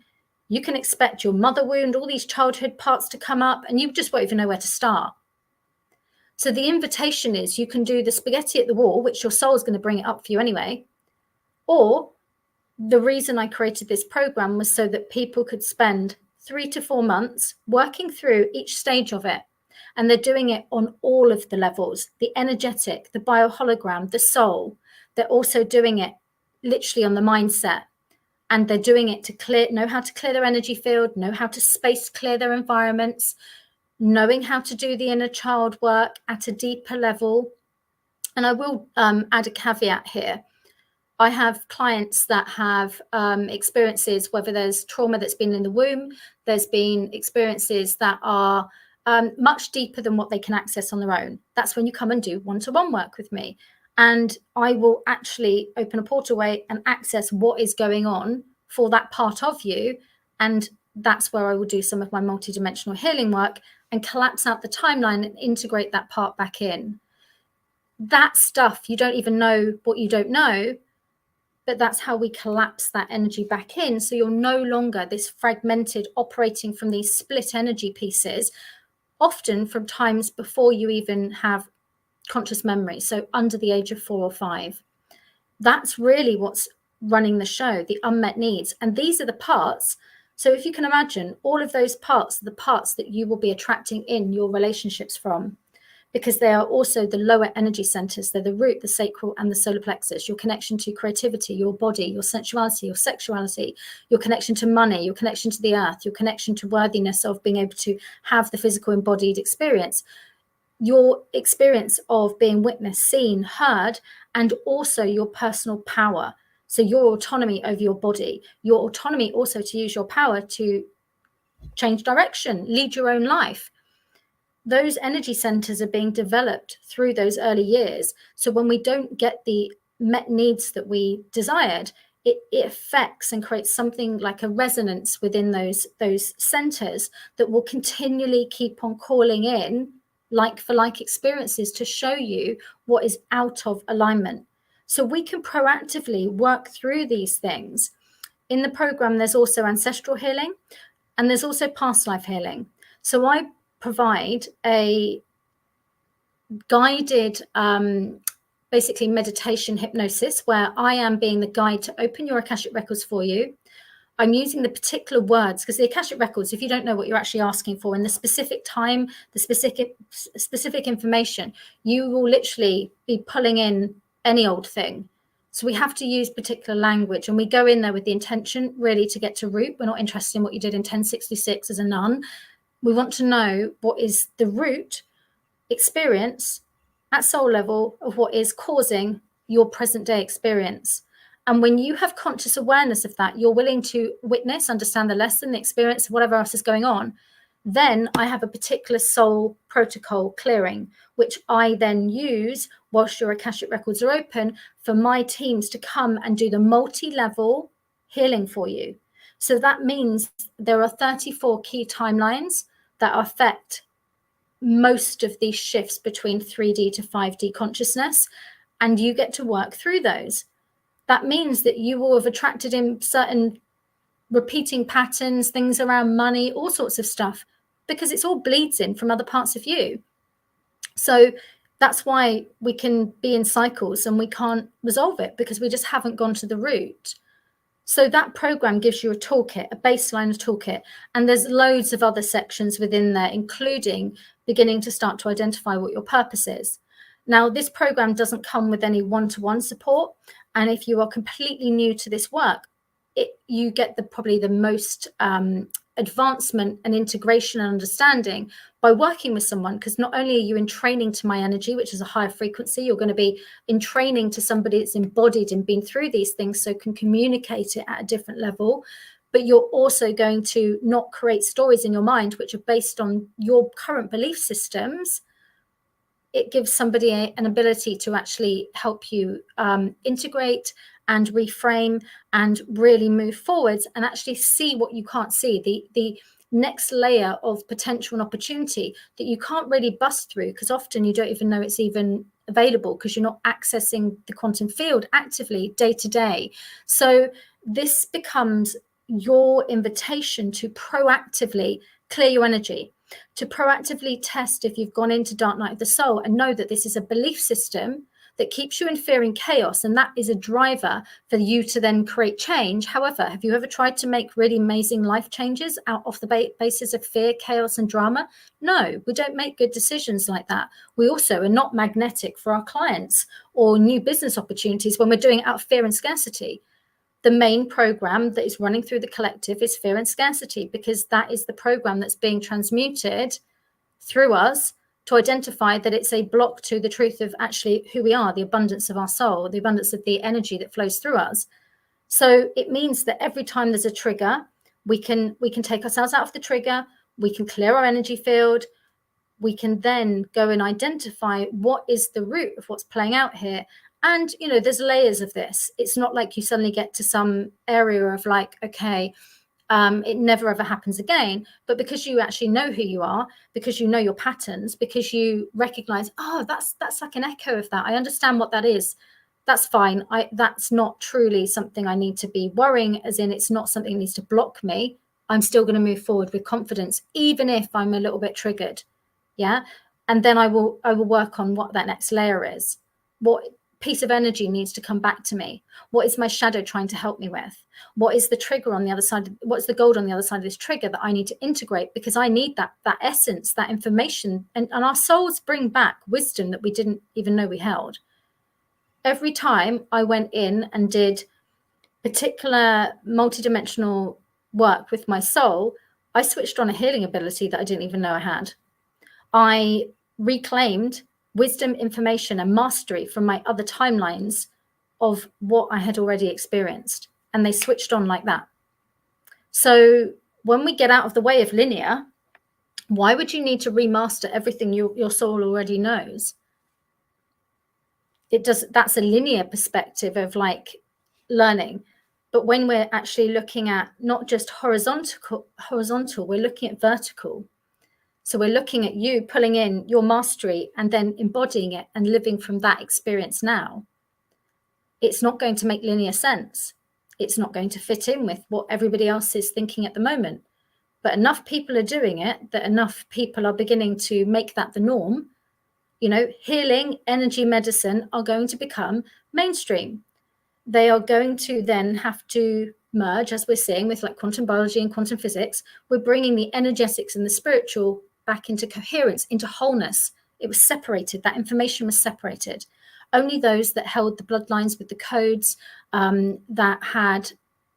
You can expect your mother wound, all these childhood parts to come up, and you just won't even know where to start. So the invitation is you can do the spaghetti at the wall, which your soul is going to bring it up for you anyway. Or the reason I created this program was so that people could spend 3 to 4 months working through each stage of it. And they're doing it on all of the levels, the energetic, the biohologram, the soul. They're also doing it literally on the mindset. And they're doing it to know how to clear their energy field, know how to space clear their environments, knowing how to do the inner child work at a deeper level. And I will add a caveat here. I have clients that have experiences, whether there's trauma that's been in the womb, there's been experiences that are much deeper than what they can access on their own. That's when you come and do one-to-one work with me. And I will actually open a portalway and access what is going on for that part of you. And that's where I will do some of my multidimensional healing work and collapse out the timeline and integrate that part back in. That stuff, you don't even know what you don't know, but that's how we collapse that energy back in. So you're no longer this fragmented, operating from these split energy pieces, often from times before you even have conscious memory, so under the age of 4 or 5. That's really what's running the show, the unmet needs. And these are the parts. So if you can imagine, all of those parts are the parts that you will be attracting in your relationships from, because they are also the lower energy centers. They're the root, the sacral, and the solar plexus. Your connection to creativity, your body, your sensuality, your sexuality, your connection to money, your connection to the earth, your connection to worthiness of being able to have the physical embodied experience, your experience of being witnessed, seen, heard, and also your personal power. So your autonomy over your body, your autonomy also to use your power to change direction, lead your own life. Those energy centers are being developed through those early years. So when we don't get the met needs that we desired, it affects and creates something like a resonance within those centers that will continually keep on calling in like for like experiences to show you what is out of alignment. So we can proactively work through these things. In the program, there's also ancestral healing and there's also past life healing. So I provide a guided basically meditation hypnosis where I am being the guide to open your Akashic records for you. I'm using the particular words because the Akashic records, if you don't know what you're actually asking for in the specific time, the specific information, you will literally be pulling in any old thing. So we have to use particular language, and we go in there with the intention really to get to root. We're not interested in what you did in 1066 as a nun. We want to know what is the root experience at soul level of what is causing your present day experience. And when you have conscious awareness of that, you're willing to witness, understand the lesson, the experience, whatever else is going on, then I have a particular soul protocol clearing, which I then use whilst your Akashic records are open for my teams to come and do the multi-level healing for you. So that means there are 34 key timelines that affect most of these shifts between 3D to 5D consciousness, and you get to work through those. That means that you will have attracted in certain repeating patterns, things around money, all sorts of stuff, because it's all bleeds in from other parts of you. So that's why we can be in cycles and we can't resolve it, because we just haven't gone to the root. So that program gives you a toolkit, a baseline toolkit, and there's loads of other sections within there, including beginning to start to identify what your purpose is. Now, this program doesn't come with any one-to-one support. And if you are completely new to this work, you get probably the most advancement and integration and understanding by working with someone, because not only are you in training to my energy, which is a higher frequency, you're going to be in training to somebody that's embodied and been through these things, so can communicate it at a different level. but you're also going to not create stories in your mind which are based on your current belief systems. It gives somebody an ability to actually help you integrate and reframe and really move forwards and actually see what you can't see, the next layer of potential and opportunity that you can't really bust through, because often you don't even know it's even available because you're not accessing the quantum field actively day to day. So this becomes your invitation to proactively clear your energy, to proactively test if you've gone into dark night of the soul, and know that this is a belief system that keeps you in fear and chaos, and that is a driver for you to then create change. However, have you ever tried to make really amazing life changes out of the basis of fear, chaos, and drama? No, we don't make good decisions like that. We also are not magnetic for our clients or new business opportunities when we're doing it out of fear and scarcity. The main program that is running through the collective is fear and scarcity, because that is the program that's being transmuted through us to identify that it's a block to the truth of actually who we are, the abundance of our soul, the abundance of the energy that flows through us. So it means that every time there's a trigger, we can take ourselves out of the trigger, we can clear our energy field, we can then go and identify what is the root of what's playing out here. And, you know, there's layers of this. It's not like you suddenly get to some area of like, okay, it never ever happens again. But because you actually know who you are, because you know your patterns, because you recognize, oh, that's like an echo of that. I understand what that is. That's fine. That's not truly something I need to be worrying, as in it's not something that needs to block me. I'm still going to move forward with confidence, even if I'm a little bit triggered. Yeah. And then I will work on what that next layer is. What piece of energy needs to come back to me? What is my shadow trying to help me with? What is the trigger on the other side? What's the gold on the other side of this trigger that I need to integrate? Because I need that essence, that information. And our souls bring back wisdom that we didn't even know we held. Every time I went in and did particular multidimensional work with my soul, I switched on a healing ability that I didn't even know I had. I reclaimed wisdom, information, and mastery from my other timelines of what I had already experienced. And they switched on like that. So when we get out of the way of linear, why would you need to remaster everything your soul already knows? That's a linear perspective of like learning. But when we're actually looking at not just horizontal, we're looking at vertical. So we're looking at you pulling in your mastery and then embodying it and living from that experience now. It's not going to make linear sense. It's not going to fit in with what everybody else is thinking at the moment. But enough people are doing it that enough people are beginning to make that the norm. You know, healing, energy, medicine are going to become mainstream. They are going to then have to merge, as we're seeing with like quantum biology and quantum physics. We're bringing the energetics and the spiritual back into coherence, into wholeness. It was separated. That information was separated. Only those that held the bloodlines with the codes, that had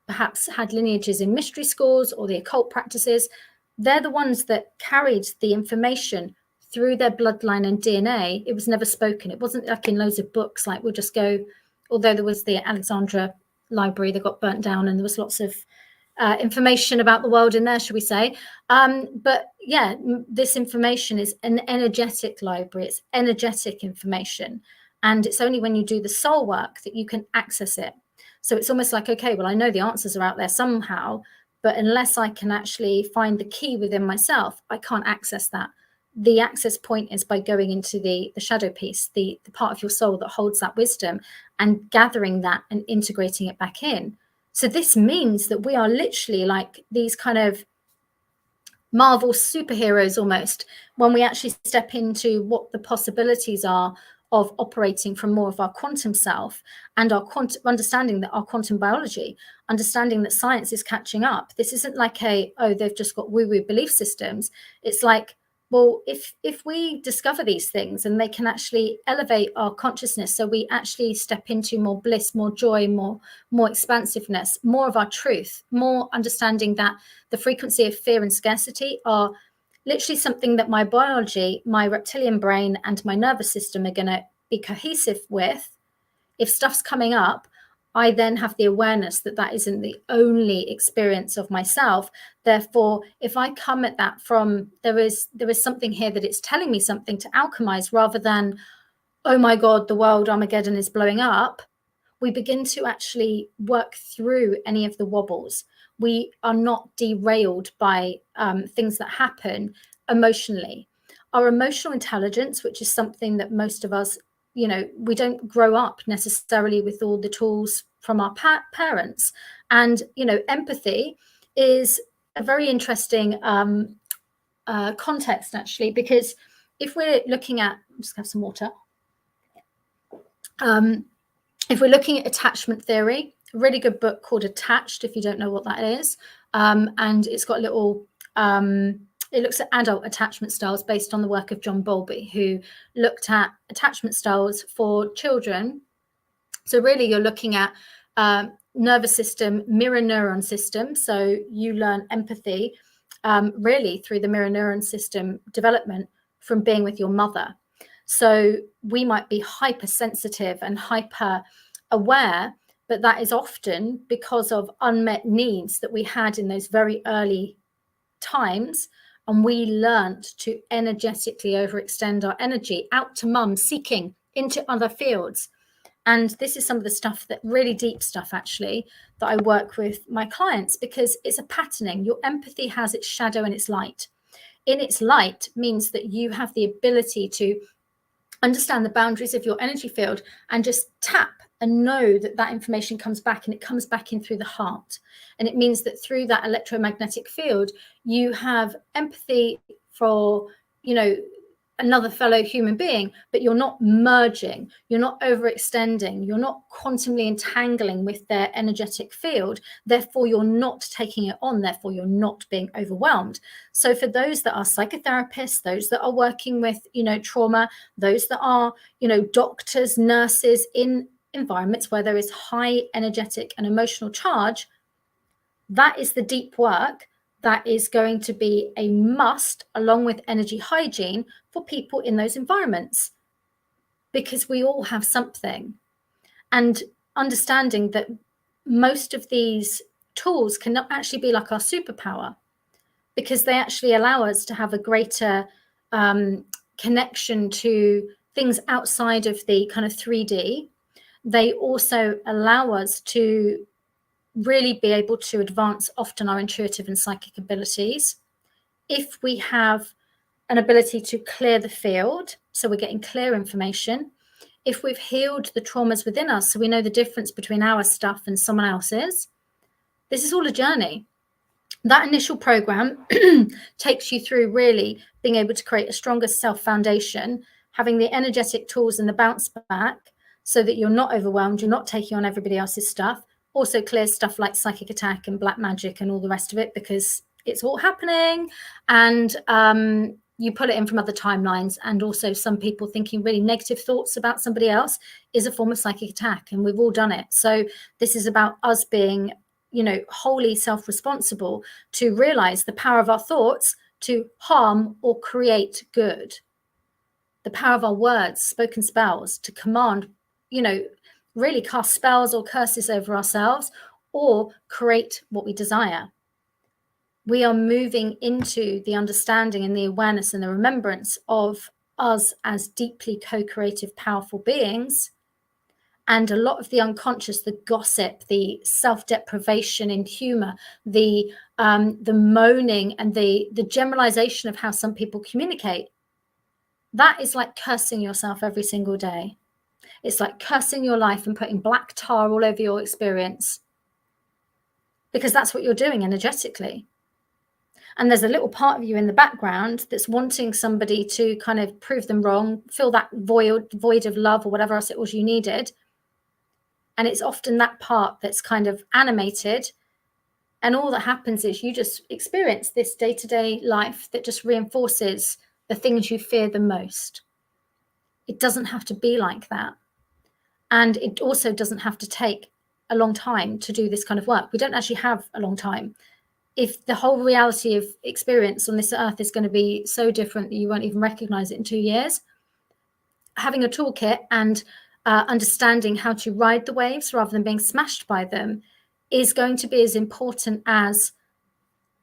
perhaps had lineages in mystery schools or the occult practices, they're the ones that carried the information through their bloodline and DNA. It was never spoken. It wasn't like in loads of books, like we'll just go, although there was the Alexandra library that got burnt down and there was lots of information about the world in there, should we say. But yeah, this information is an energetic library. It's energetic information. And it's only when you do the soul work that you can access it. So it's almost like, okay, well, I know the answers are out there somehow, but unless I can actually find the key within myself, I can't access that. The access point is by going into the shadow piece, the part of your soul that holds that wisdom, and gathering that and integrating it back in. So this means that we are literally like these kind of Marvel superheroes almost, when we actually step into what the possibilities are of operating from more of our quantum self and our understanding that our quantum biology, understanding that science is catching up. This isn't like they've just got woo-woo belief systems. It's like, well, if we discover these things and they can actually elevate our consciousness, so we actually step into more bliss, more joy, more expansiveness, more of our truth, more understanding that the frequency of fear and scarcity are literally something that my biology, my reptilian brain, and my nervous system are going to be cohesive with. If stuff's coming up, I then have the awareness that that isn't the only experience of myself. Therefore, if I come at that from there is something here that it's telling me something to alchemize, rather than, oh my God, the world Armageddon is blowing up, we begin to actually work through any of the wobbles. We are not derailed by things that happen emotionally. Our emotional intelligence, which is something that most of us, we don't grow up necessarily with all the tools from our parents. And, empathy is a very interesting context, actually, because if we're looking at, just have some water. If we're looking at attachment theory, a really good book called Attached, if you don't know what that is. And it's got a little, it looks at adult attachment styles based on the work of John Bowlby, who looked at attachment styles for children. So really you're looking at nervous system, mirror neuron system. So you learn empathy really through the mirror neuron system development from being with your mother. So we might be hypersensitive and hyper aware, but that is often because of unmet needs that we had in those very early times. And we learned to energetically overextend our energy out to mum, seeking into other fields. And this is some of the stuff, that really deep stuff, actually, that I work with my clients, because it's a patterning. Your empathy has its shadow and its light. In its light means that you have the ability to understand the boundaries of your energy field and just tap and know that that information comes back, and it comes back in through the heart. And it means that through that electromagnetic field, you have empathy for, another fellow human being, but you're not merging, you're not overextending, you're not quantumly entangling with their energetic field. Therefore, you're not taking it on. Therefore, you're not being overwhelmed. So for those that are psychotherapists, those that are working with, trauma, those that are, doctors, nurses in environments where there is high energetic and emotional charge, that is the deep work that is going to be a must, along with energy hygiene, for people in those environments, because we all have something. And understanding that most of these tools cannot actually be like our superpower, because they actually allow us to have a greater connection to things outside of the kind of 3D. They also allow us to really be able to advance often our intuitive and psychic abilities. If we have an ability to clear the field, so we're getting clear information. If we've healed the traumas within us, so we know the difference between our stuff and someone else's, this is all a journey. That initial program takes you through really being able to create a stronger self foundation, having the energetic tools and the bounce back, so that you're not overwhelmed, you're not taking on everybody else's stuff. Also clears stuff like psychic attack and black magic and all the rest of it, because it's all happening. And you pull it in from other timelines. And also some people thinking really negative thoughts about somebody else is a form of psychic attack. And we've all done it. So this is about us being, wholly self-responsible to realize the power of our thoughts to harm or create good. The power of our words, spoken spells, to command, really cast spells or curses over ourselves, or create what we desire. We are moving into the understanding and the awareness and the remembrance of us as deeply co-creative, powerful beings. And a lot of the unconscious, the gossip, the self-deprivation in humor, the moaning, and the generalization of how some people communicate, that is like cursing yourself every single day. It's like cursing your life and putting black tar all over your experience, because that's what you're doing energetically. And there's a little part of you in the background that's wanting somebody to kind of prove them wrong, fill that void of love or whatever else it was you needed. And it's often that part that's kind of animated. And all that happens is you just experience this day-to-day life that just reinforces the things you fear the most. It doesn't have to be like that. And it also doesn't have to take a long time to do this kind of work. We don't actually have a long time. If the whole reality of experience on this earth is going to be so different that you won't even recognize it in 2 years, having a toolkit and understanding how to ride the waves rather than being smashed by them is going to be as important as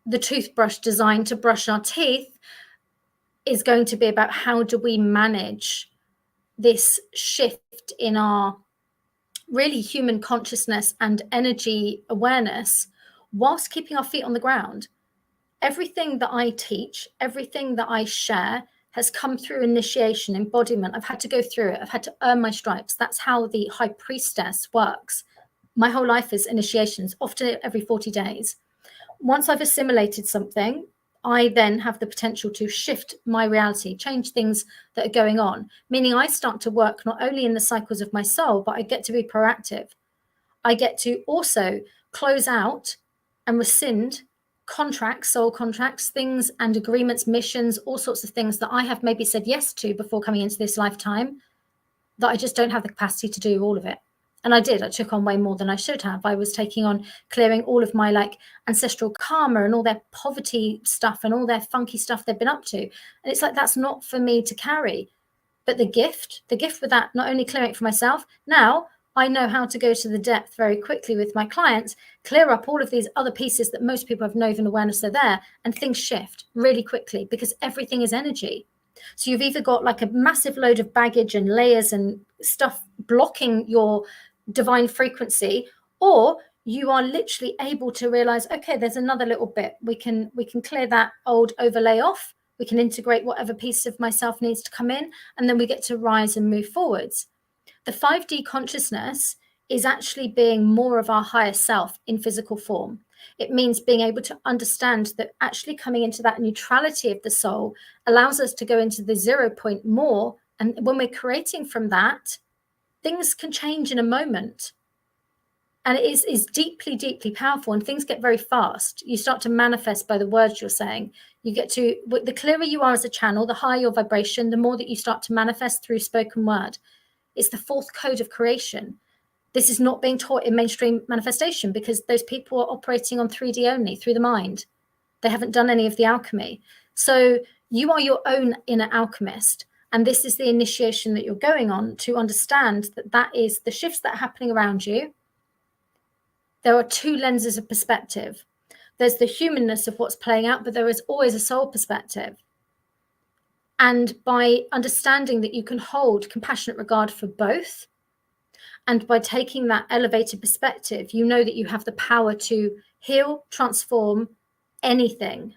the toothbrush designed to brush our teeth is going to be about how do we manage this shift in our really human consciousness and energy awareness whilst keeping our feet on the ground. Everything that I teach, everything that I share has come through initiation, embodiment. I've had to go through it. I've had to earn my stripes. That's how the high priestess works. My whole life is initiations, often every 40 days. Once I've assimilated something, I then have the potential to shift my reality, change things that are going on, meaning I start to work not only in the cycles of my soul, but I get to be proactive. I get to also close out and rescind contracts, soul contracts, things and agreements, missions, all sorts of things that I have maybe said yes to before coming into this lifetime that I just don't have the capacity to do all of it. And I did. I took on way more than I should have. I was taking on clearing all of my like ancestral karma and all their poverty stuff and all their funky stuff they've been up to. And it's like, that's not for me to carry. But the gift with that, not only clearing it for myself, now I know how to go to the depth very quickly with my clients, clear up all of these other pieces that most people have no even awareness are there, and things shift really quickly because everything is energy. So you've either got like a massive load of baggage and layers and stuff blocking your divine frequency, or you are literally able to realize, okay, there's another little bit. We can clear that old overlay off. We can integrate whatever piece of myself needs to come in, and then we get to rise and move forwards. The 5D consciousness is actually being more of our higher self in physical form. It means being able to understand that actually coming into that neutrality of the soul allows us to go into the 0 point more. And when we're creating from that, things can change in a moment. And it is deeply, deeply powerful, and things get very fast. You start to manifest by the words you're saying. You get to, the clearer you are as a channel, the higher your vibration, the more that you start to manifest through spoken word. It's the fourth code of creation. This is not being taught in mainstream manifestation because those people are operating on 3D only, through the mind. They haven't done any of the alchemy. So you are your own inner alchemist. And this is the initiation that you're going on to understand that that is the shifts that are happening around you. There are two lenses of perspective. There's the humanness of what's playing out, but there is always a soul perspective. And by understanding that you can hold compassionate regard for both, and by taking that elevated perspective, you know that you have the power to heal, transform anything.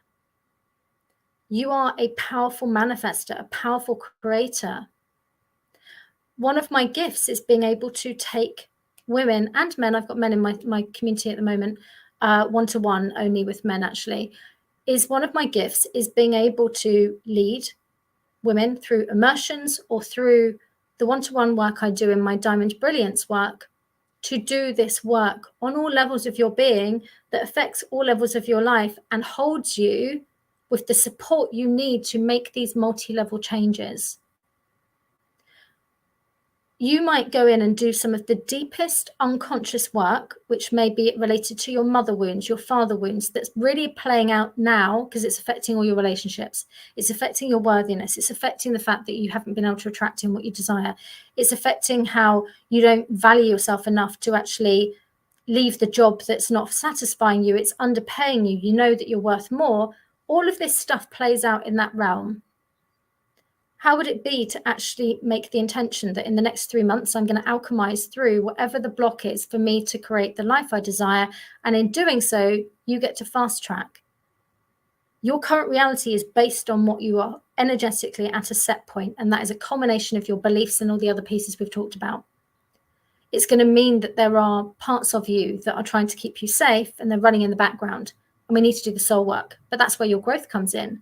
You are a powerful manifester, a powerful creator. One of my gifts is being able to take women and men. I've got men in my community at the moment, one-to-one only with men actually, is one of my gifts is being able to lead women through immersions or through the one-to-one work I do in my Diamond Brilliance work, to do this work on all levels of your being that affects all levels of your life and holds you with the support you need to make these multi-level changes. You might go in and do some of the deepest unconscious work, which may be related to your mother wounds, your father wounds, that's really playing out now because it's affecting all your relationships. It's affecting your worthiness. It's affecting the fact that you haven't been able to attract in what you desire. It's affecting how you don't value yourself enough to actually leave the job that's not satisfying you. It's underpaying you. You know that you're worth more. All of this stuff plays out in that realm. How would it be to actually make the intention that in the next 3 months, I'm going to alchemize through whatever the block is for me to create the life I desire. And in doing so, you get to fast track. Your current reality is based on what you are energetically at a set point. And that is a combination of your beliefs and all the other pieces we've talked about. It's going to mean that there are parts of you that are trying to keep you safe and they're running in the background. And we need to do the soul work. But that's where your growth comes in.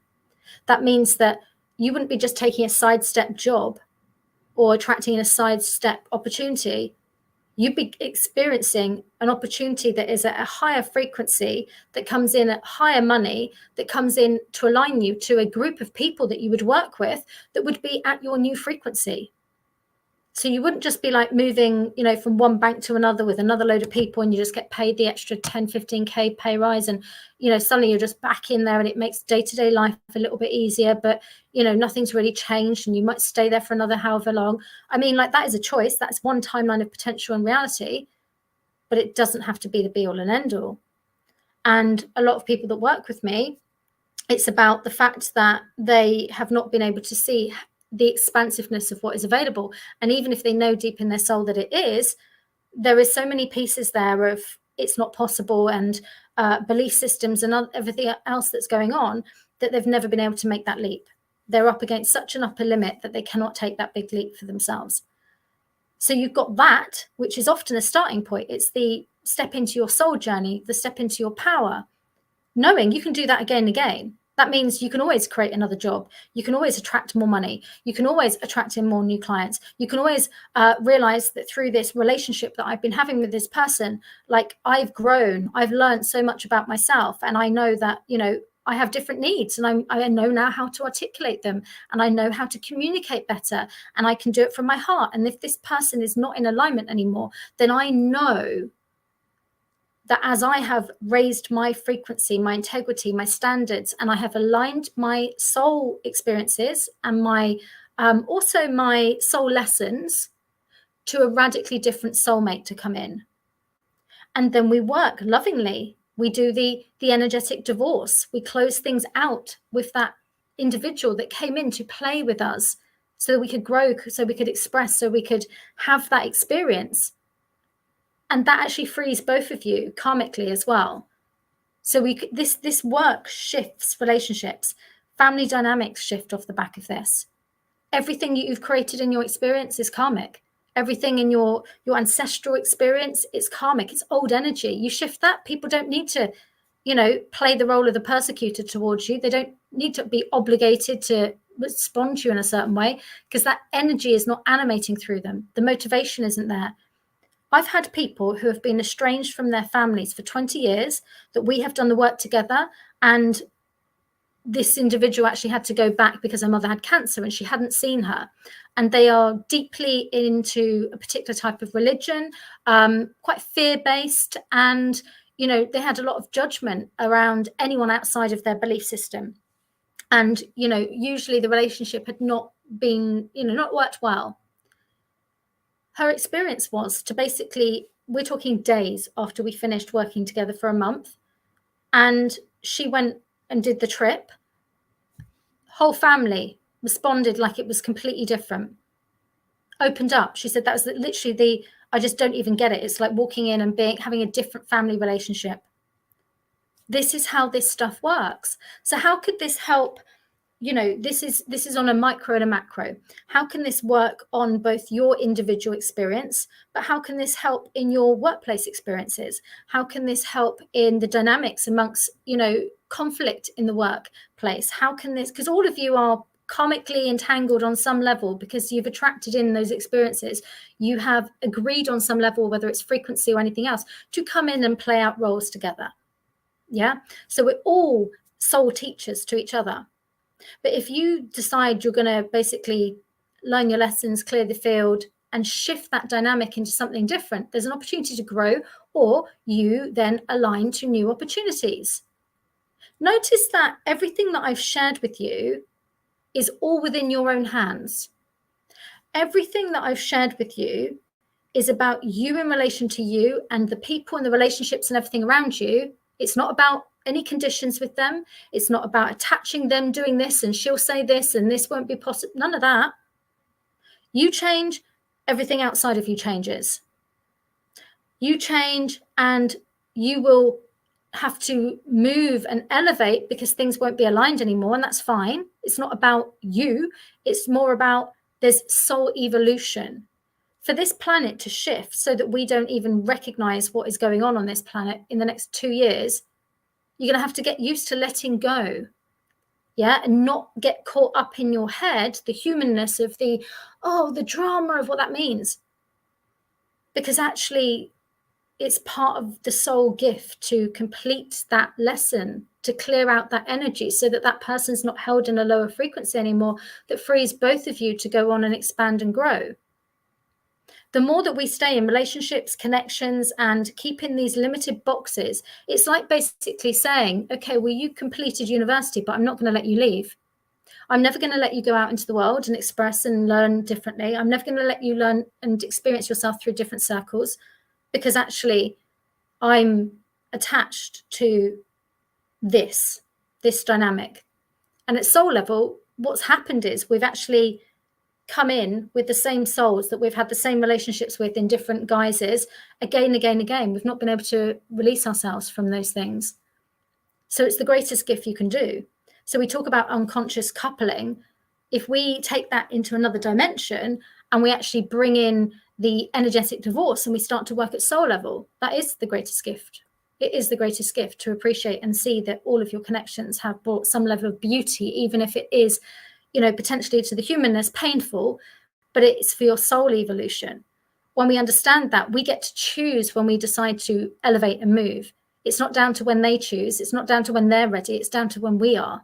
That means that you wouldn't be just taking a sidestep job or attracting a sidestep opportunity. You'd be experiencing an opportunity that is at a higher frequency, that comes in at higher money, that comes in to align you to a group of people that you would work with that would be at your new frequency. So you wouldn't just be like moving, you know, from one bank to another with another load of people and you just get paid the extra 10, 15K pay rise. And, you know, suddenly you're just back in there and it makes day-to-day life a little bit easier, but, you know, nothing's really changed and you might stay there for another however long. I mean, like, that is a choice. That's one timeline of potential and reality, but it doesn't have to be the be all and end all. And a lot of people that work with me, it's about the fact that they have not been able to see the expansiveness of what is available. And even if they know deep in their soul that it is, there is so many pieces there of it's not possible and belief systems and everything else that's going on that they've never been able to make that leap. They're up against such an upper limit that they cannot take that big leap for themselves. So you've got that, which is often a starting point. It's the step into your soul journey, the step into your power, knowing you can do that again and again. That means you can always create another job. You can always attract more money. You can always attract in more new clients. You can always realize that through this relationship that I've been having with this person, like, I've grown, I've learned so much about myself. And I know that, you know, I have different needs and I know now how to articulate them and I know how to communicate better and I can do it from my heart. And if this person is not in alignment anymore, then I know that as I have raised my frequency, my integrity, my standards, and I have aligned my soul experiences and my also my soul lessons to a radically different soulmate to come in. And then we work lovingly. We do the energetic divorce. We close things out with that individual that came in to play with us so that we could grow, so we could express, so we could have that experience. And that actually frees both of you karmically as well. So this work shifts relationships. Family dynamics shift off the back of this. Everything you've created in your experience is karmic. Everything in your ancestral experience is karmic. It's old energy. You shift that, people don't need to, you know, play the role of the persecutor towards you. They don't need to be obligated to respond to you in a certain way because that energy is not animating through them. The motivation isn't there. I've had people who have been estranged from their families for 20 years that we have done the work together, and this individual actually had to go back because her mother had cancer and she hadn't seen her. And they are deeply into a particular type of religion, quite fear-based, and, you know, they had a lot of judgment around anyone outside of their belief system. And, you know, usually the relationship had not been, you know, not worked well. Her experience was to basically, we're talking days after we finished working together for a month, and she went and did the trip. Whole family responded like it was completely different. Opened up. She said that was literally I just don't even get it. It's like walking in and having a different family relationship. This is how this stuff works. So how could this help? You know, this is on a micro and a macro. How can this work on both your individual experience, but how can this help in your workplace experiences? How can this help in the dynamics amongst, you know, conflict in the workplace? How can this, because all of you are karmically entangled on some level because you've attracted in those experiences. You have agreed on some level, whether it's frequency or anything else, to come in and play out roles together. Yeah. So we're all soul teachers to each other. But if you decide you're going to basically learn your lessons, clear the field, and shift that dynamic into something different, there's an opportunity to grow, or you then align to new opportunities. Notice that everything that I've shared with you is all within your own hands. Everything that I've shared with you is about you in relation to you and the people and the relationships and everything around you. It's not about any conditions with them. It's not about attaching them, doing this, and she'll say this, and this won't be possible. None of that. You change, everything outside of you changes. You change, and you will have to move and elevate because things won't be aligned anymore, and that's fine. It's not about you. It's more about there's soul evolution. For this planet to shift so that we don't even recognize what is going on this planet in the next 2 years, you're going to have to get used to letting go, yeah, and not get caught up in your head, the humanness of the drama of what that means. Because actually, it's part of the soul gift to complete that lesson, to clear out that energy so that that person's not held in a lower frequency anymore, that frees both of you to go on and expand and grow. the more that we stay in relationships, connections, and keep in these limited boxes, it's like basically saying, okay, well, you completed university, but I'm not going to let you leave. I'm never going to let you go out into the world and express and learn differently. I'm never going to let you learn and experience yourself through different circles, because actually I'm attached to this dynamic. And at soul level, what's happened is we've actually come in with the same souls that we've had the same relationships with in different guises again. We've not been able to release ourselves from those things. So it's the greatest gift you can do. So we talk about unconscious coupling. If we take that into another dimension and we actually bring in the energetic divorce and we start to work at soul level, that is the greatest gift. It is the greatest gift to appreciate and see that all of your connections have brought some level of beauty, even if it is, potentially to the humanness painful, but it's for your soul evolution. When we understand that, we get to choose when we decide to elevate and move. It's not down to when they choose. It's not down to when they're ready. It's down to when we are.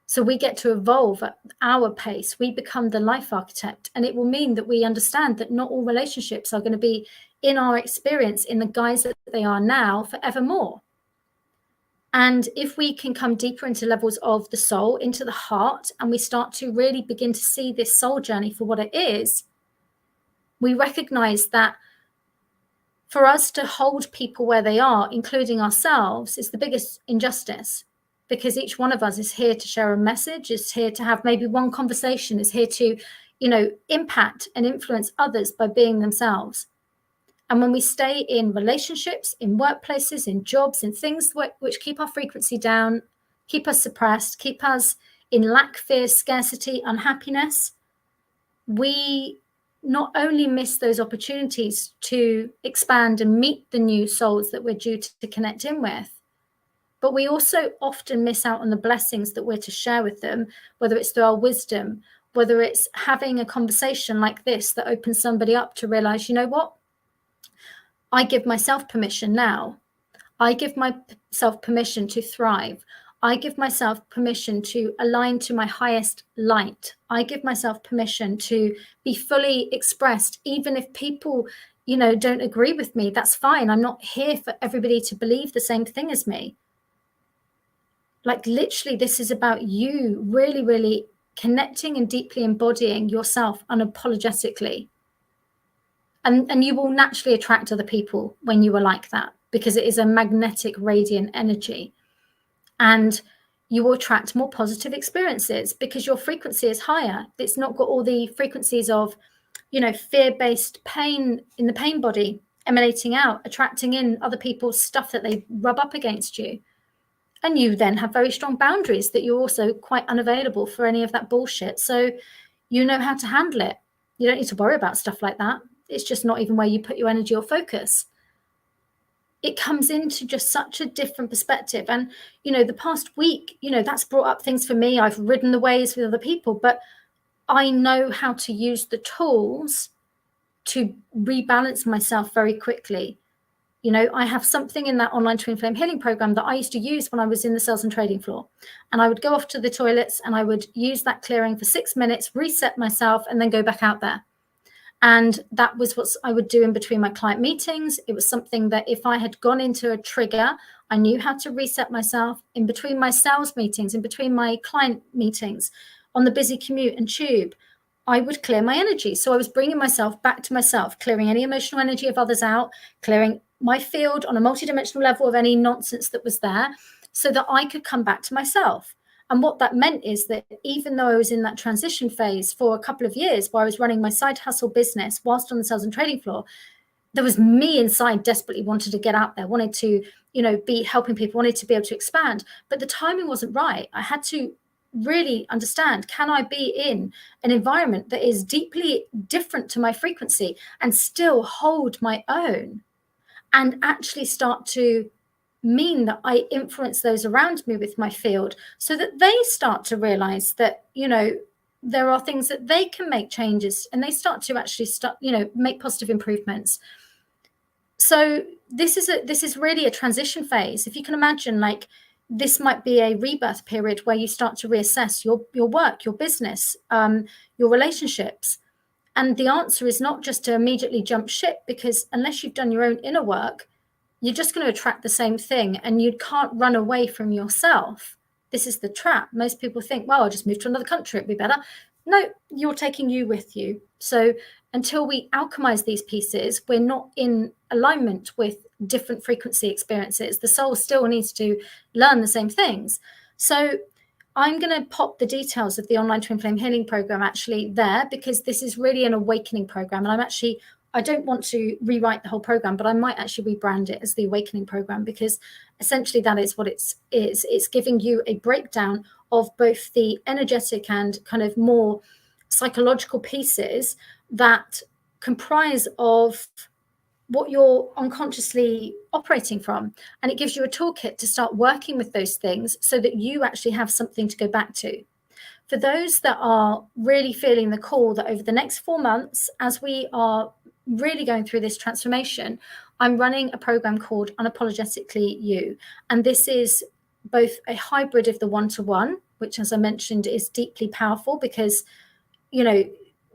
So we get to evolve at our pace. We become the life architect. And it will mean that we understand that not all relationships are going to be in our experience in the guise that they are now forevermore. And if we can come deeper into levels of the soul, into the heart, and we start to really begin to see this soul journey for what it is, we recognize that for us to hold people where they are, including ourselves, is the biggest injustice, because each one of us is here to share a message, is here to have maybe one conversation, is here to, impact and influence others by being themselves. And when we stay in relationships, in workplaces, in jobs, in things which keep our frequency down, keep us suppressed, keep us in lack, fear, scarcity, unhappiness, we not only miss those opportunities to expand and meet the new souls that we're due to connect in with, but we also often miss out on the blessings that we're to share with them, whether it's through our wisdom, whether it's having a conversation like this that opens somebody up to realize, you know what? I give myself permission now. I give myself permission to thrive. I give myself permission to align to my highest light. I give myself permission to be fully expressed, even if people, don't agree with me. That's fine. I'm not here for everybody to believe the same thing as me. Like literally, this is about you really, really connecting and deeply embodying yourself unapologetically. And you will naturally attract other people when you are like that, because it is a magnetic, radiant energy. And you will attract more positive experiences because your frequency is higher. It's not got all the frequencies of, fear-based pain in the pain body emanating out, attracting in other people's stuff that they rub up against you. And you then have very strong boundaries that you're also quite unavailable for any of that bullshit. So you know how to handle it. You don't need to worry about stuff like that. It's just not even where you put your energy or focus. It comes into just such a different perspective. And, the past week, that's brought up things for me. I've ridden the waves with other people, but I know how to use the tools to rebalance myself very quickly. I have something in that online twin flame healing program that I used to use when I was in the sales and trading floor. And I would go off to the toilets and I would use that clearing for 6 minutes, reset myself, and then go back out there. And that was what I would do in between my client meetings. It was something that if I had gone into a trigger, I knew how to reset myself in between my sales meetings, in between my client meetings, on the busy commute and tube. I would clear my energy. So I was bringing myself back to myself, clearing any emotional energy of others out, clearing my field on a multidimensional level of any nonsense that was there, so that I could come back to myself. And what that meant is that even though I was in that transition phase for a couple of years where I was running my side hustle business whilst on the sales and trading floor, there was me inside desperately wanted to get out there, wanted to, be helping people, wanted to be able to expand. But the timing wasn't right. I had to really understand, can I be in an environment that is deeply different to my frequency and still hold my own and actually start to mean that I influence those around me with my field so that they start to realize that, there are things that they can make changes and they start to actually make positive improvements. So this is really a transition phase. If you can imagine, like, this might be a rebirth period where you start to reassess your work, your business, your relationships. And the answer is not just to immediately jump ship, because unless you've done your own inner work, you're just going to attract the same thing, and you can't run away from yourself. This is the trap. Most people think, well, I'll just move to another country, it'll be better. No, you're taking you with you. So until we alchemize these pieces, we're not in alignment with different frequency experiences. The soul still needs to learn the same things. So I'm going to pop the details of the online twin flame healing program actually there, because this is really an awakening program. And I don't want to rewrite the whole program, but I might actually rebrand it as the awakening program, because essentially that is what it's is. It's giving you a breakdown of both the energetic and kind of more psychological pieces that comprise of what you're unconsciously operating from. And it gives you a toolkit to start working with those things so that you actually have something to go back to. For those that are really feeling the call that over the next 4 months, as we are really going through this transformation, I'm running a program called Unapologetically You. And this is both a hybrid of the one-to-one, which, as I mentioned, is deeply powerful because, you know,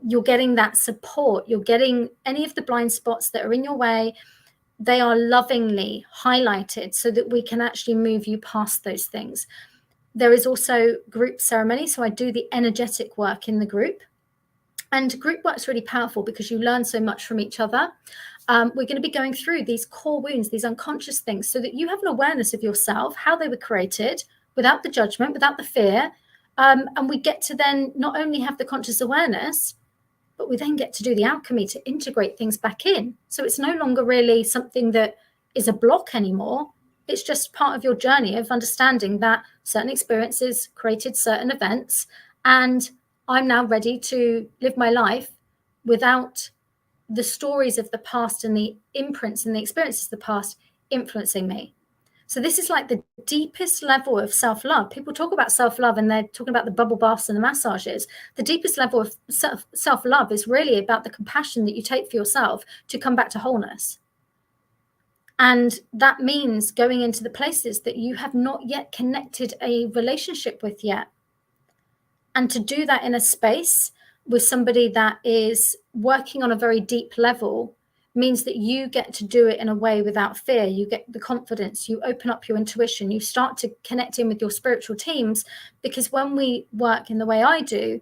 you're getting that support. You're getting any of the blind spots that are in your way. They are lovingly highlighted so that we can actually move you past those things. There is also group ceremony. So I do the energetic work in the group. And group work's really powerful because you learn so much from each other. We're going to be going through these core wounds, these unconscious things, so that you have an awareness of yourself, how they were created, without the judgment, without the fear. And we get to then not only have the conscious awareness, but we then get to do the alchemy to integrate things back in. So it's no longer really something that is a block anymore. It's just part of your journey of understanding that certain experiences created certain events, and I'm now ready to live my life without the stories of the past and the imprints and the experiences of the past influencing me. So this is like the deepest level of self-love. People talk about self-love and they're talking about the bubble baths and the massages. The deepest level of self-love is really about the compassion that you take for yourself to come back to wholeness. And that means going into the places that you have not yet connected a relationship with yet. And to do that in a space with somebody that is working on a very deep level means that you get to do it in a way without fear. You get the confidence, you open up your intuition, you start to connect in with your spiritual teams, because when we work in the way I do,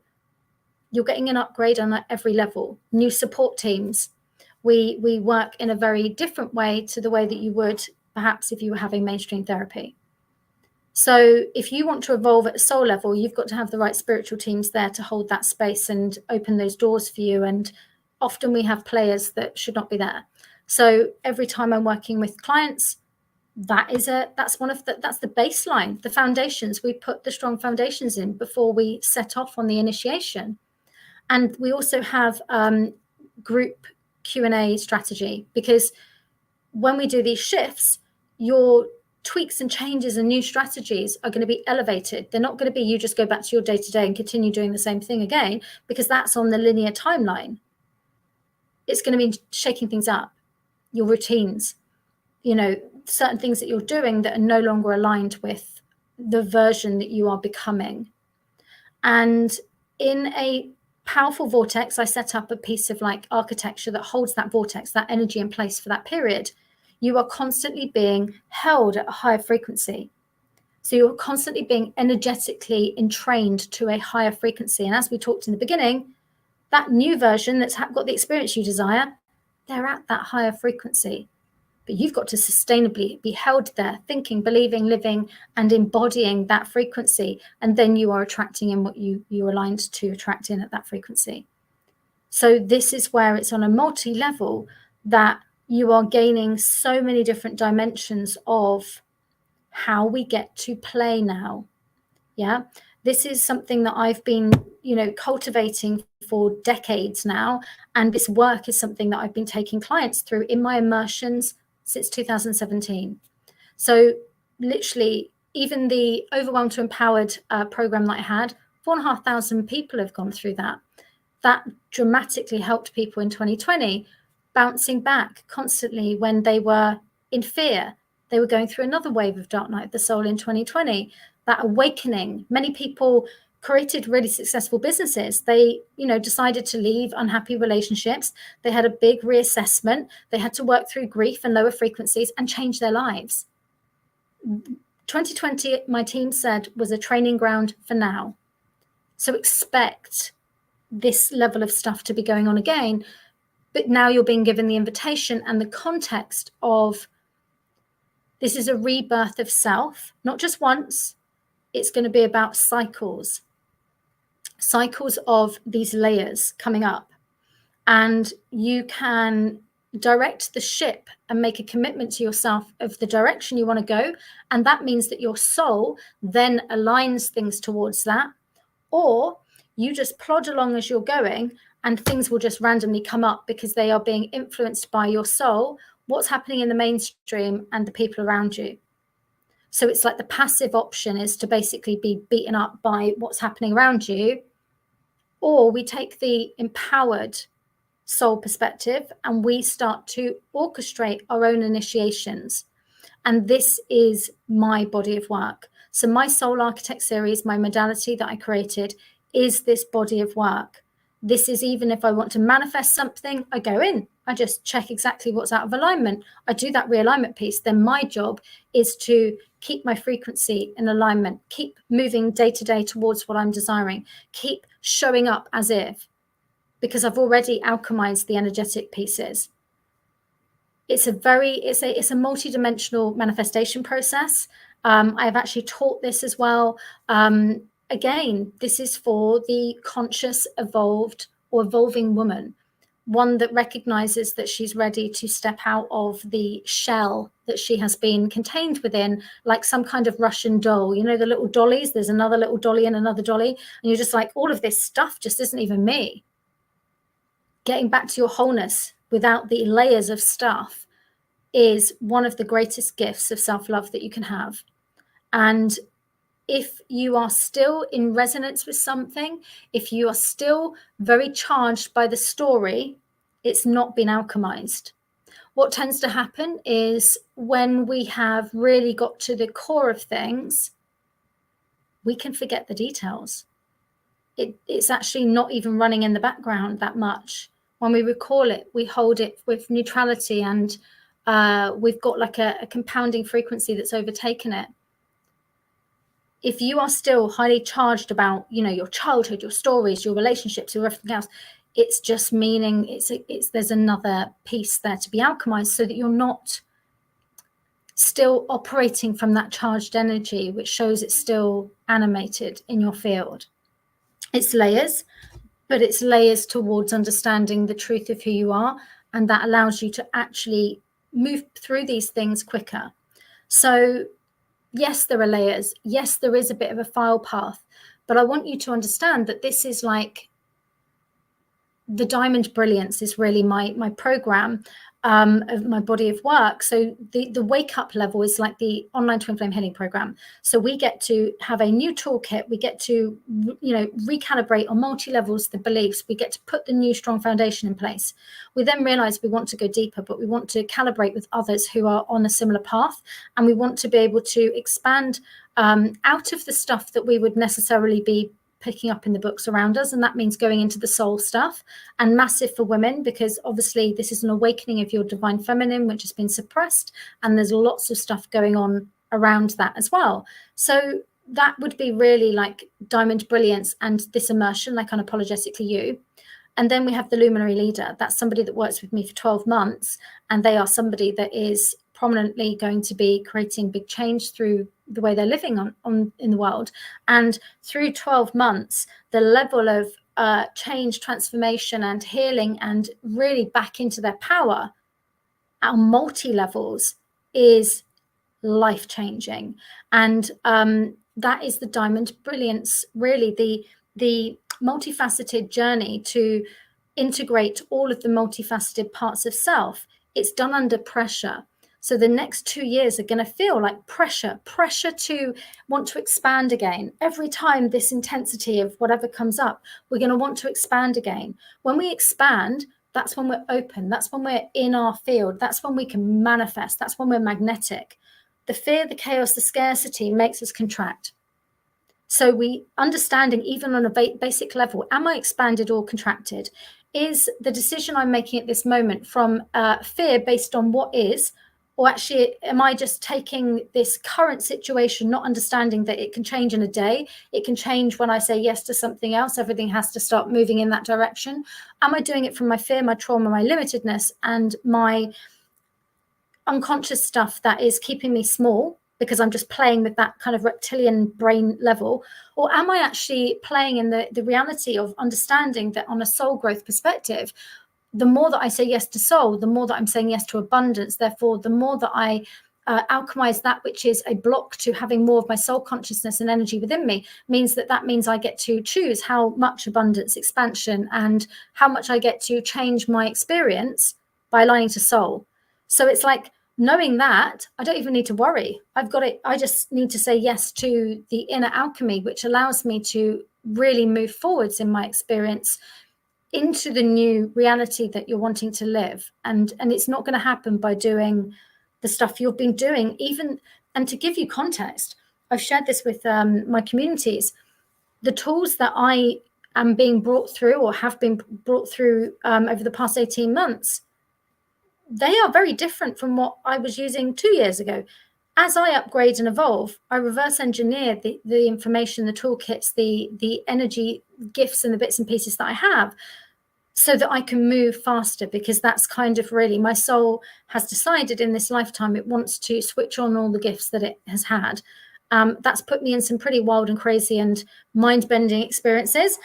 you're getting an upgrade on every level, new support teams. We work in a very different way to the way that you would perhaps if you were having mainstream therapy. So if you want to evolve at a soul level, you've got to have the right spiritual teams there to hold that space and open those doors for you. And often we have players that should not be there. So every time I'm working with clients, that's the baseline, the foundations. We put the strong foundations in before we set off on the initiation. And we also have group Q&A strategy, because when we do these shifts, your tweaks and changes and new strategies are going to be elevated. They're not going to be you just go back to your day-to-day and continue doing the same thing again, because that's on the linear timeline. It's going to be shaking things up, your routines, certain things that you're doing that are no longer aligned with the version that you are becoming. And in a powerful vortex, I set up a piece of like architecture that holds that vortex, that energy in place for that period. You are constantly being held at a higher frequency. So you're constantly being energetically entrained to a higher frequency. And as we talked in the beginning, that new version that's got the experience you desire, they're at that higher frequency. But you've got to sustainably be held there, thinking, believing, living, and embodying that frequency. And then you are attracting in what you're aligned to attract in at that frequency. So this is where it's on a multi-level that you are gaining so many different dimensions of how we get to play now. Yeah, this is something that I've been, cultivating for decades now. And this work is something that I've been taking clients through in my immersions since 2017. So literally, even the Overwhelmed to Empowered program that I had, 4,500 people have gone through that. That dramatically helped people in 2020, bouncing back constantly when they were in fear. They were going through another wave of dark night of the soul in 2020. That awakening, many people created really successful businesses. They, decided to leave unhappy relationships. They had a big reassessment. They had to work through grief and lower frequencies and change their lives. 2020, my team said, was a training ground for now. So expect this level of stuff to be going on again. But now you're being given the invitation and the context of this is a rebirth of self, not just once. It's going to be about cycles of these layers coming up. And you can direct the ship and make a commitment to yourself of the direction you want to go. And that means that your soul then aligns things towards that. Or you just plod along as you're going and things will just randomly come up because they are being influenced by your soul, what's happening in the mainstream and the people around you. So it's like the passive option is to basically be beaten up by what's happening around you. Or we take the empowered soul perspective and we start to orchestrate our own initiations. And this is my body of work. So my Soul Architect series, my modality that I created, is this body of work. This is even if I want to manifest something, I go in, I just check exactly what's out of alignment. I do that realignment piece. Then my job is to keep my frequency in alignment, keep moving day to day towards what I'm desiring, keep showing up as if, because I've already alchemized the energetic pieces. It's a multi-dimensional manifestation process. I've actually taught this as well. Again, this is for the conscious, evolved or evolving woman, one that recognizes that she's ready to step out of the shell that she has been contained within, like some kind of Russian doll. You know, the little dollies, there's another little dolly and another dolly. And you're just like, all of this stuff just isn't even me. Getting back to your wholeness without the layers of stuff is one of the greatest gifts of self-love that you can have. And if you are still in resonance with something, if you are still very charged by the story, it's not been alchemized. What tends to happen is when we have really got to the core of things, we can forget the details. It's actually not even running in the background that much. When we recall it, we hold it with neutrality, and we've got like a compounding frequency that's overtaken it. If you are still highly charged about, your childhood, your stories, your relationships, your everything else, it's just meaning there's another piece there to be alchemized so that you're not still operating from that charged energy, which shows it's still animated in your field. It's layers, but it's layers towards understanding the truth of who you are. And that allows you to actually move through these things quicker. So yes, there are layers. Yes, there is a bit of a file path, but I want you to understand that this is like the Diamond Brilliance is really my program of my body of work. So the wake up level is like the online twin flame healing program. So we get to have a new toolkit. We get to, recalibrate on multi-levels the beliefs. We get to put the new strong foundation in place. We then realize we want to go deeper, but we want to calibrate with others who are on a similar path. And we want to be able to expand out of the stuff that we would necessarily be picking up in the books around us. And that means going into the soul stuff, and massive for women, because obviously this is an awakening of your divine feminine, which has been suppressed. And there's lots of stuff going on around that as well. So that would be really like Diamond Brilliance and this immersion, like Unapologetically You. And then we have the Luminary Leader. That's somebody that works with me for 12 months. And they are somebody that is prominently going to be creating big change through the way they're living on in the world. And through 12 months, the level of change, transformation and healing and really back into their power at multi-levels is life-changing. And that is the Diamond Brilliance, really the multifaceted journey to integrate all of the multifaceted parts of self. It's done under pressure. So the next 2 years are going to feel like pressure to want to expand again. Every time this intensity of whatever comes up, we're going to want to expand again. When we expand, that's when we're open. That's when we're in our field. That's when we can manifest. That's when we're magnetic. The fear, the chaos, the scarcity makes us contract. So we understanding, even on a basic level, am I expanded or contracted? Is the decision I'm making at this moment from fear based on what is, or actually am I just taking this current situation, not understanding that it can change in a day? It can change when I say yes to something else. Everything has to start moving in that direction. Am I doing it from my fear, my trauma, my limitedness, and my unconscious stuff that is keeping me small because I'm just playing with that kind of reptilian brain level? Or am I actually playing in the reality of understanding that on a soul growth perspective, the more that I say yes to soul, the more that I'm saying yes to abundance. Therefore, the more that I alchemize that which is a block to having more of my soul consciousness and energy within me, means that means I get to choose how much abundance, expansion, and how much I get to change my experience by aligning to soul. So it's like, knowing that, I don't even need to worry. I've got it. I just need to say yes to the inner alchemy, which allows me to really move forwards in my experience into the new reality that you're wanting to live. And it's not going to happen by doing the stuff you've been doing. Even, and to give you context, I've shared this with my communities. The tools that I am being brought through, or have been brought through over the past 18 months, they are very different from what I was using 2 years ago. As I upgrade and evolve, I reverse engineer the information, the toolkits, the energy gifts and the bits and pieces that I have, so that I can move faster, because that's kind of really, my soul has decided in this lifetime it wants to switch on all the gifts that it has had. That's put me in some pretty wild and crazy and mind-bending experiences.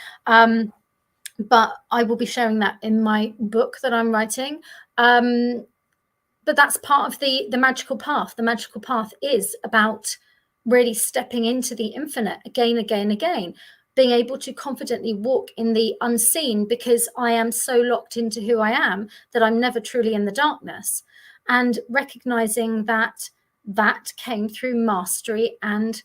But I will be sharing that in my book that I'm writing. But that's part of the magical path. The magical path is about really stepping into the infinite again, being able to confidently walk in the unseen, because I am so locked into who I am that I'm never truly in the darkness. And recognizing that that came through mastery and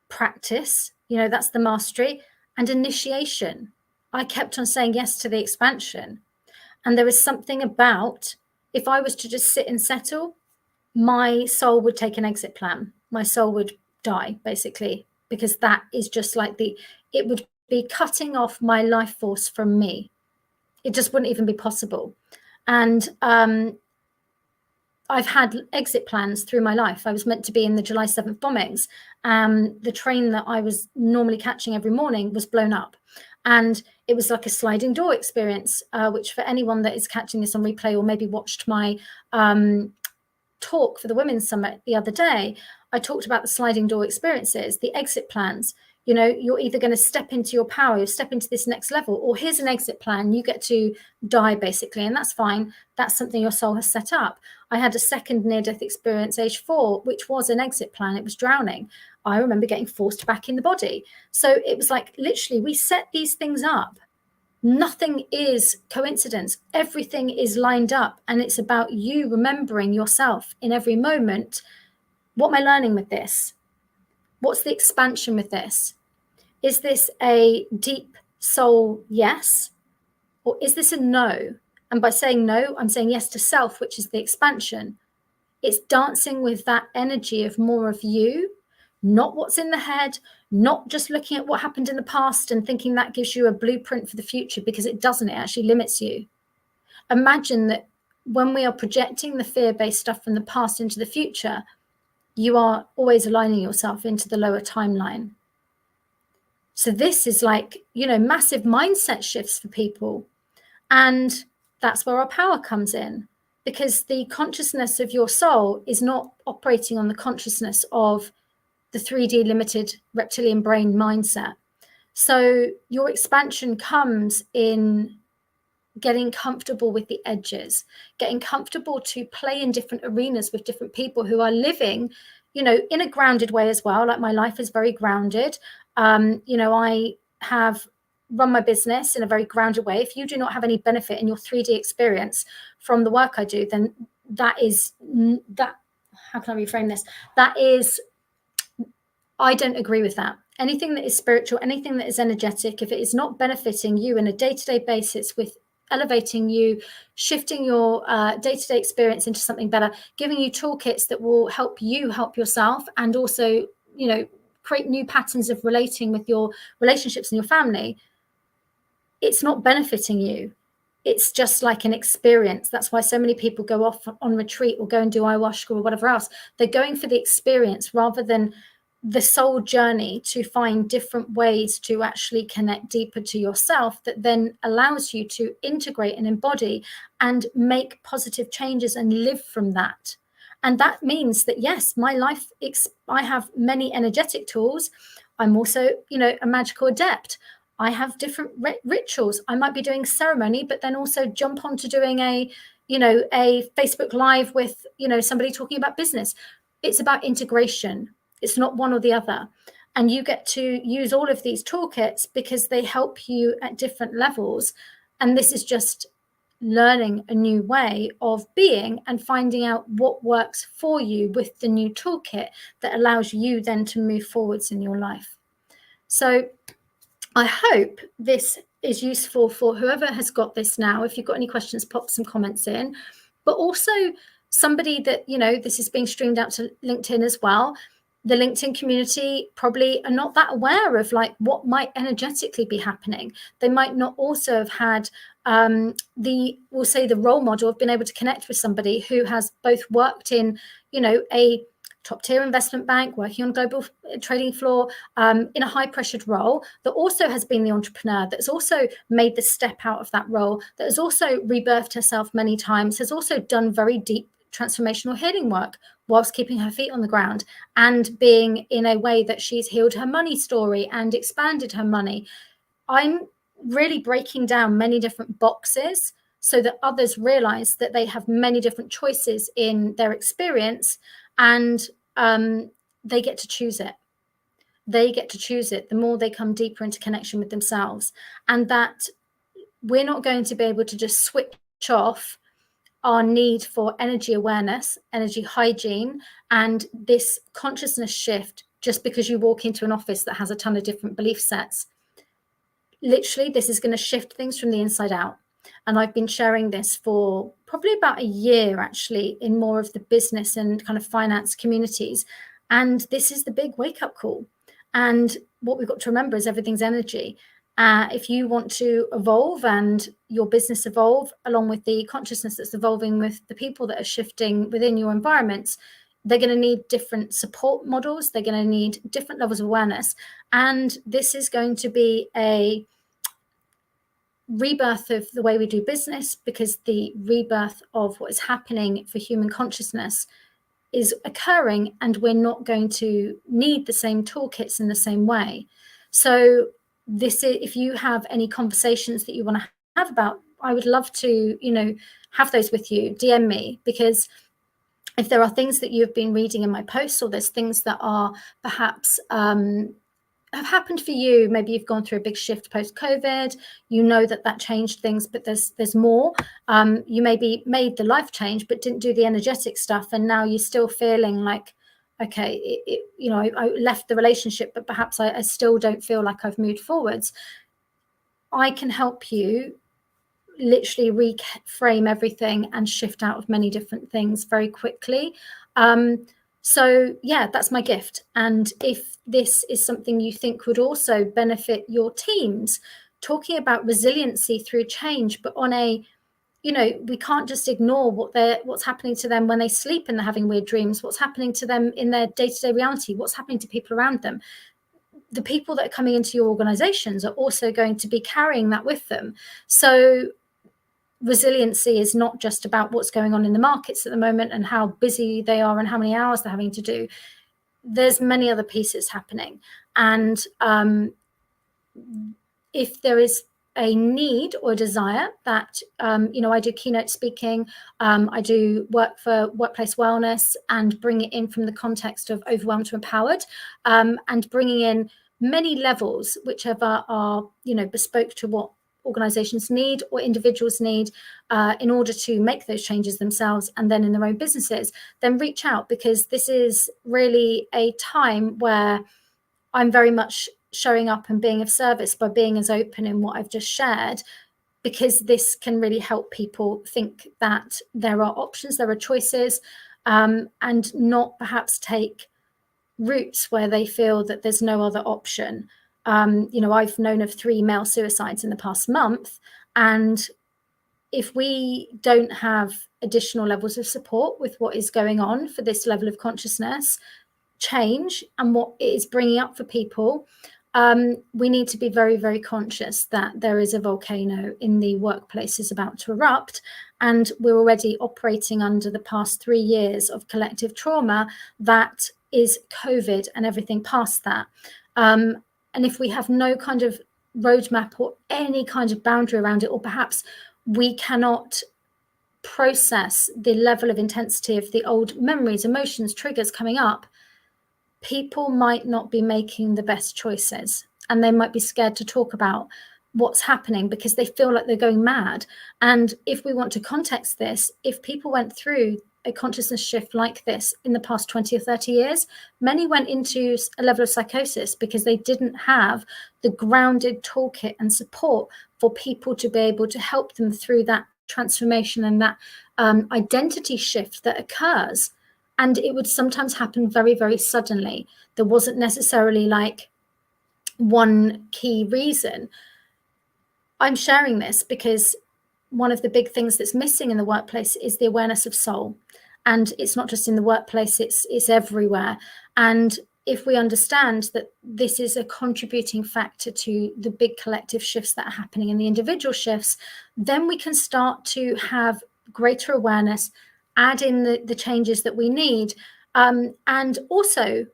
practice, that's the mastery, and initiation. I kept on saying yes to the expansion. And there is something about, if I was to just sit and settle, my soul would take an exit plan. My soul would die, basically, because that is just like it would be cutting off my life force from me. It just wouldn't even be possible. And I've had exit plans through my life. I was meant to be in the July 7th bombings. The train that I was normally catching every morning was blown up. And it was like a sliding door experience, which for anyone that is catching this on replay, or maybe watched my talk for the Women's Summit the other day, I talked about the sliding door experiences, the exit plans. You're either going to step into your power, you step into this next level, or here's an exit plan. You get to die, basically, and that's fine. That's something your soul has set up. I had a second near-death experience, age 4, which was an exit plan. It was drowning. I remember getting forced back in the body. So it was like, literally, we set these things up. Nothing is coincidence. Everything is lined up, and it's about you remembering yourself in every moment. What am I learning with this? What's the expansion with this? Is this a deep soul yes? Or is this a no? And by saying no, I'm saying yes to self, which is the expansion. It's dancing with that energy of more of you, not what's in the head, not just looking at what happened in the past and thinking that gives you a blueprint for the future, because it doesn't. It actually limits you. Imagine that when we are projecting the fear-based stuff from the past into the future, you are always aligning yourself into the lower timeline. So this is like, massive mindset shifts for people. And that's where our power comes in, because the consciousness of your soul is not operating on the consciousness of the 3D limited reptilian brain mindset. So your expansion comes in getting comfortable with the edges, getting comfortable to play in different arenas with different people who are living, in a grounded way as well. Like, my life is very grounded. I have run my business in a very grounded way. If you do not have any benefit in your 3D experience from the work I do, then that is that. How can I reframe this? That is, I don't agree with that. Anything that is spiritual, anything that is energetic, if it is not benefiting you in a day-to-day basis with elevating you, shifting your day-to-day experience into something better, giving you toolkits that will help you help yourself, and also, create new patterns of relating with your relationships and your family, it's not benefiting you. It's just like an experience. That's why so many people go off on retreat or go and do ayahuasca or whatever else. They're going for the experience rather than the soul journey to find different ways to actually connect deeper to yourself, that then allows you to integrate and embody and make positive changes and live from that. And that means that, yes, my life, I have many energetic tools. I'm also, a magical adept. I have different rituals. I might be doing ceremony, but then also jump on to doing a Facebook Live with, somebody talking about business. It's about integration. It's not one or the other. And you get to use all of these toolkits because they help you at different levels. And this is just learning a new way of being and finding out what works for you with the new toolkit that allows you then to move forwards in your life. So I hope this is useful for whoever has got this now. If you've got any questions, pop some comments in. But also somebody that, this is being streamed out to LinkedIn as well. The LinkedIn community probably are not that aware of like what might energetically be happening. They might not also have had we'll say the role model of being able to connect with somebody who has both worked in, a top-tier investment bank, working on global trading floor, in a high-pressured role, that also has been the entrepreneur, that's also made the step out of that role, that has also rebirthed herself many times, has also done very deep transformational healing work whilst keeping her feet on the ground and being in a way that she's healed her money story and expanded her money. I'm really breaking down many different boxes so that others realize that they have many different choices in their experience, and they get to choose it. They get to choose it the more they come deeper into connection with themselves, and that we're not going to be able to just switch off our need for energy awareness, energy hygiene, and this consciousness shift just because you walk into an office that has a ton of different belief sets. Literally, this is going to shift things from the inside out. And I've been sharing this for probably about a year, actually, in more of the business and kind of finance communities. And this is the big wake-up call. And what we've got to remember is everything's energy. If you want to evolve and your business evolve along with the consciousness that's evolving with the people that are shifting within your environments, they're going to need different support models. They're going to need different levels of awareness. And this is going to be a rebirth of the way we do business, because the rebirth of what is happening for human consciousness is occurring, and we're not going to need the same toolkits in the same way. So this is, if you have any conversations that you want to have about, I would love to, have those with you. DM me, because if there are things that you've been reading in my posts, or there's things that are perhaps have happened for you, maybe you've gone through a big shift post-COVID, that changed things, but there's more. You maybe made the life change but didn't do the energetic stuff, and now you're still feeling like, okay, I left the relationship, but perhaps I still don't feel like I've moved forwards. I can help you literally reframe everything and shift out of many different things very quickly. So yeah, that's my gift. And if this is something you think would also benefit your teams, talking about resiliency through change, but on a, we can't just ignore what's happening to them when they sleep and they're having weird dreams, what's happening to them in their day-to-day reality, what's happening to people around them. The people that are coming into your organizations are also going to be carrying that with them. So resiliency is not just about what's going on in the markets at the moment and how busy they are and how many hours they're having to do. There's many other pieces happening. And if there is a need or a desire that, I do keynote speaking, I do work for workplace wellness and bring it in from the context of overwhelmed to empowered, and bringing in many levels, whichever are, bespoke to what organizations need or individuals need in order to make those changes themselves and then in their own businesses, then reach out, because this is really a time where I'm very much showing up and being of service by being as open in what I've just shared, because this can really help people think that there are options, there are choices, and not perhaps take routes where they feel that there's no other option. I've known of 3 male suicides in the past month, and if we don't have additional levels of support with what is going on for this level of consciousness change and what it is bringing up for people, we need to be very, very conscious that there is a volcano in the workplaces about to erupt, and we're already operating under the past 3 years of collective trauma that is COVID and everything past that. And if we have no kind of roadmap or any kind of boundary around it, or perhaps we cannot process the level of intensity of the old memories, emotions, triggers coming up, people might not be making the best choices, and they might be scared to talk about what's happening because they feel like they're going mad. And if we want to context this, if people went through a consciousness shift like this in the past 20 or 30 years, many went into a level of psychosis because they didn't have the grounded toolkit and support for people to be able to help them through that transformation and that identity shift that occurs. And it would sometimes happen very, very suddenly. There wasn't necessarily like one key reason. I'm sharing this because one of the big things that's missing in the workplace is the awareness of soul. And it's not just in the workplace, it's everywhere. And if we understand that this is a contributing factor to the big collective shifts that are happening and the individual shifts, then we can start to have greater awareness, add in the changes that we need, and also,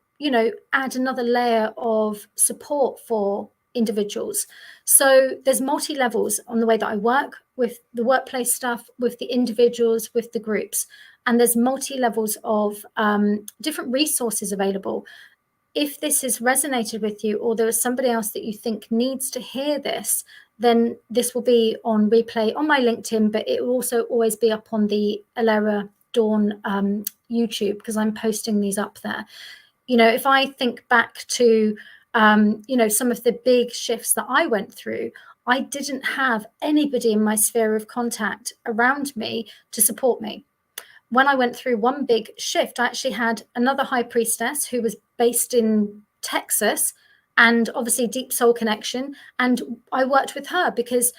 add another layer of support for individuals. So there's multi-levels on the way that I work with the workplace stuff, with the individuals, with the groups. And there's multi-levels of different resources available. If this has resonated with you, or there is somebody else that you think needs to hear this, then this will be on replay on my LinkedIn, but it will also always be up on the Allera Dawn YouTube, because I'm posting these up there. If I think back to, some of the big shifts that I went through, I didn't have anybody in my sphere of contact around me to support me. When I went through one big shift, I actually had another high priestess who was based in Texas, and obviously deep soul connection. And I worked with her because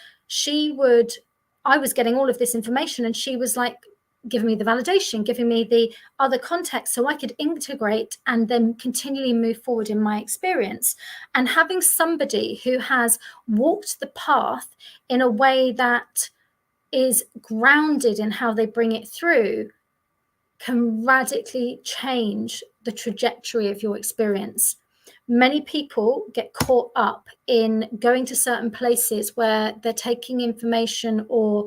I was getting all of this information, and she was like giving me the validation, giving me the other context so I could integrate and then continually move forward in my experience. And having somebody who has walked the path in a way that is grounded in how they bring it through can radically change the trajectory of your experience. Many people get caught up in going to certain places where they're taking information or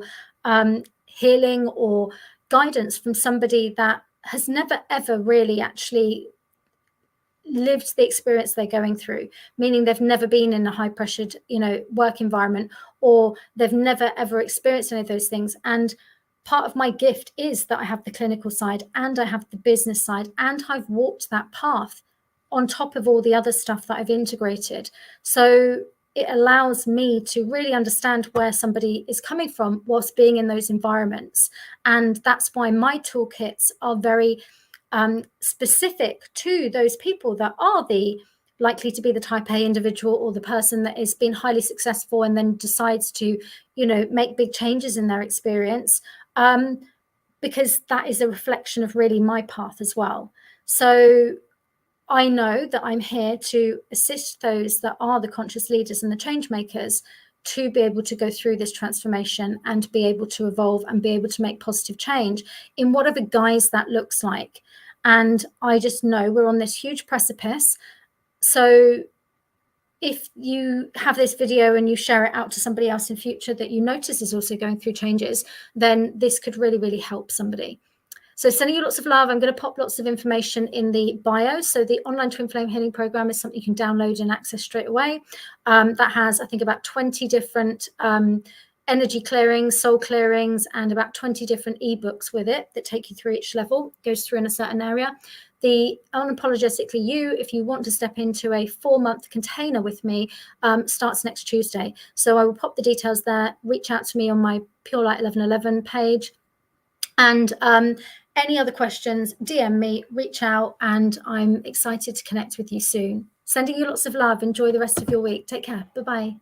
healing or guidance from somebody that has never, ever really actually lived the experience they're going through, meaning they've never been in a high pressured, work environment, or they've never, ever experienced any of those things. And part of my gift is that I have the clinical side and I have the business side, and I've walked that path on top of all the other stuff that I've integrated. So it allows me to really understand where somebody is coming from whilst being in those environments. And that's why my toolkits are very specific to those people that are likely to be the type A individual, or the person that has been highly successful and then decides to, make big changes in their experience, because that is a reflection of really my path as well. So I know that I'm here to assist those that are the conscious leaders and the change makers to be able to go through this transformation and be able to evolve and be able to make positive change in whatever guise that looks like. And I just know we're on this huge precipice. So if you have this video and you share it out to somebody else in future that you notice is also going through changes, then this could really, really help somebody. So sending you lots of love. I'm going to pop lots of information in the bio. So the online twin flame healing program is something you can download and access straight away. That has, I think, about 20 different energy clearings, soul clearings, and about 20 different ebooks with it that take you through each level, goes through in a certain area. The Unapologetically You, if you want to step into a 4-month container with me, starts next Tuesday. So I will pop the details there. Reach out to me on my Pure Light 1111 page. And Any other questions, DM me, reach out, and I'm excited to connect with you soon. Sending you lots of love. Enjoy the rest of your week. Take care. Bye-bye.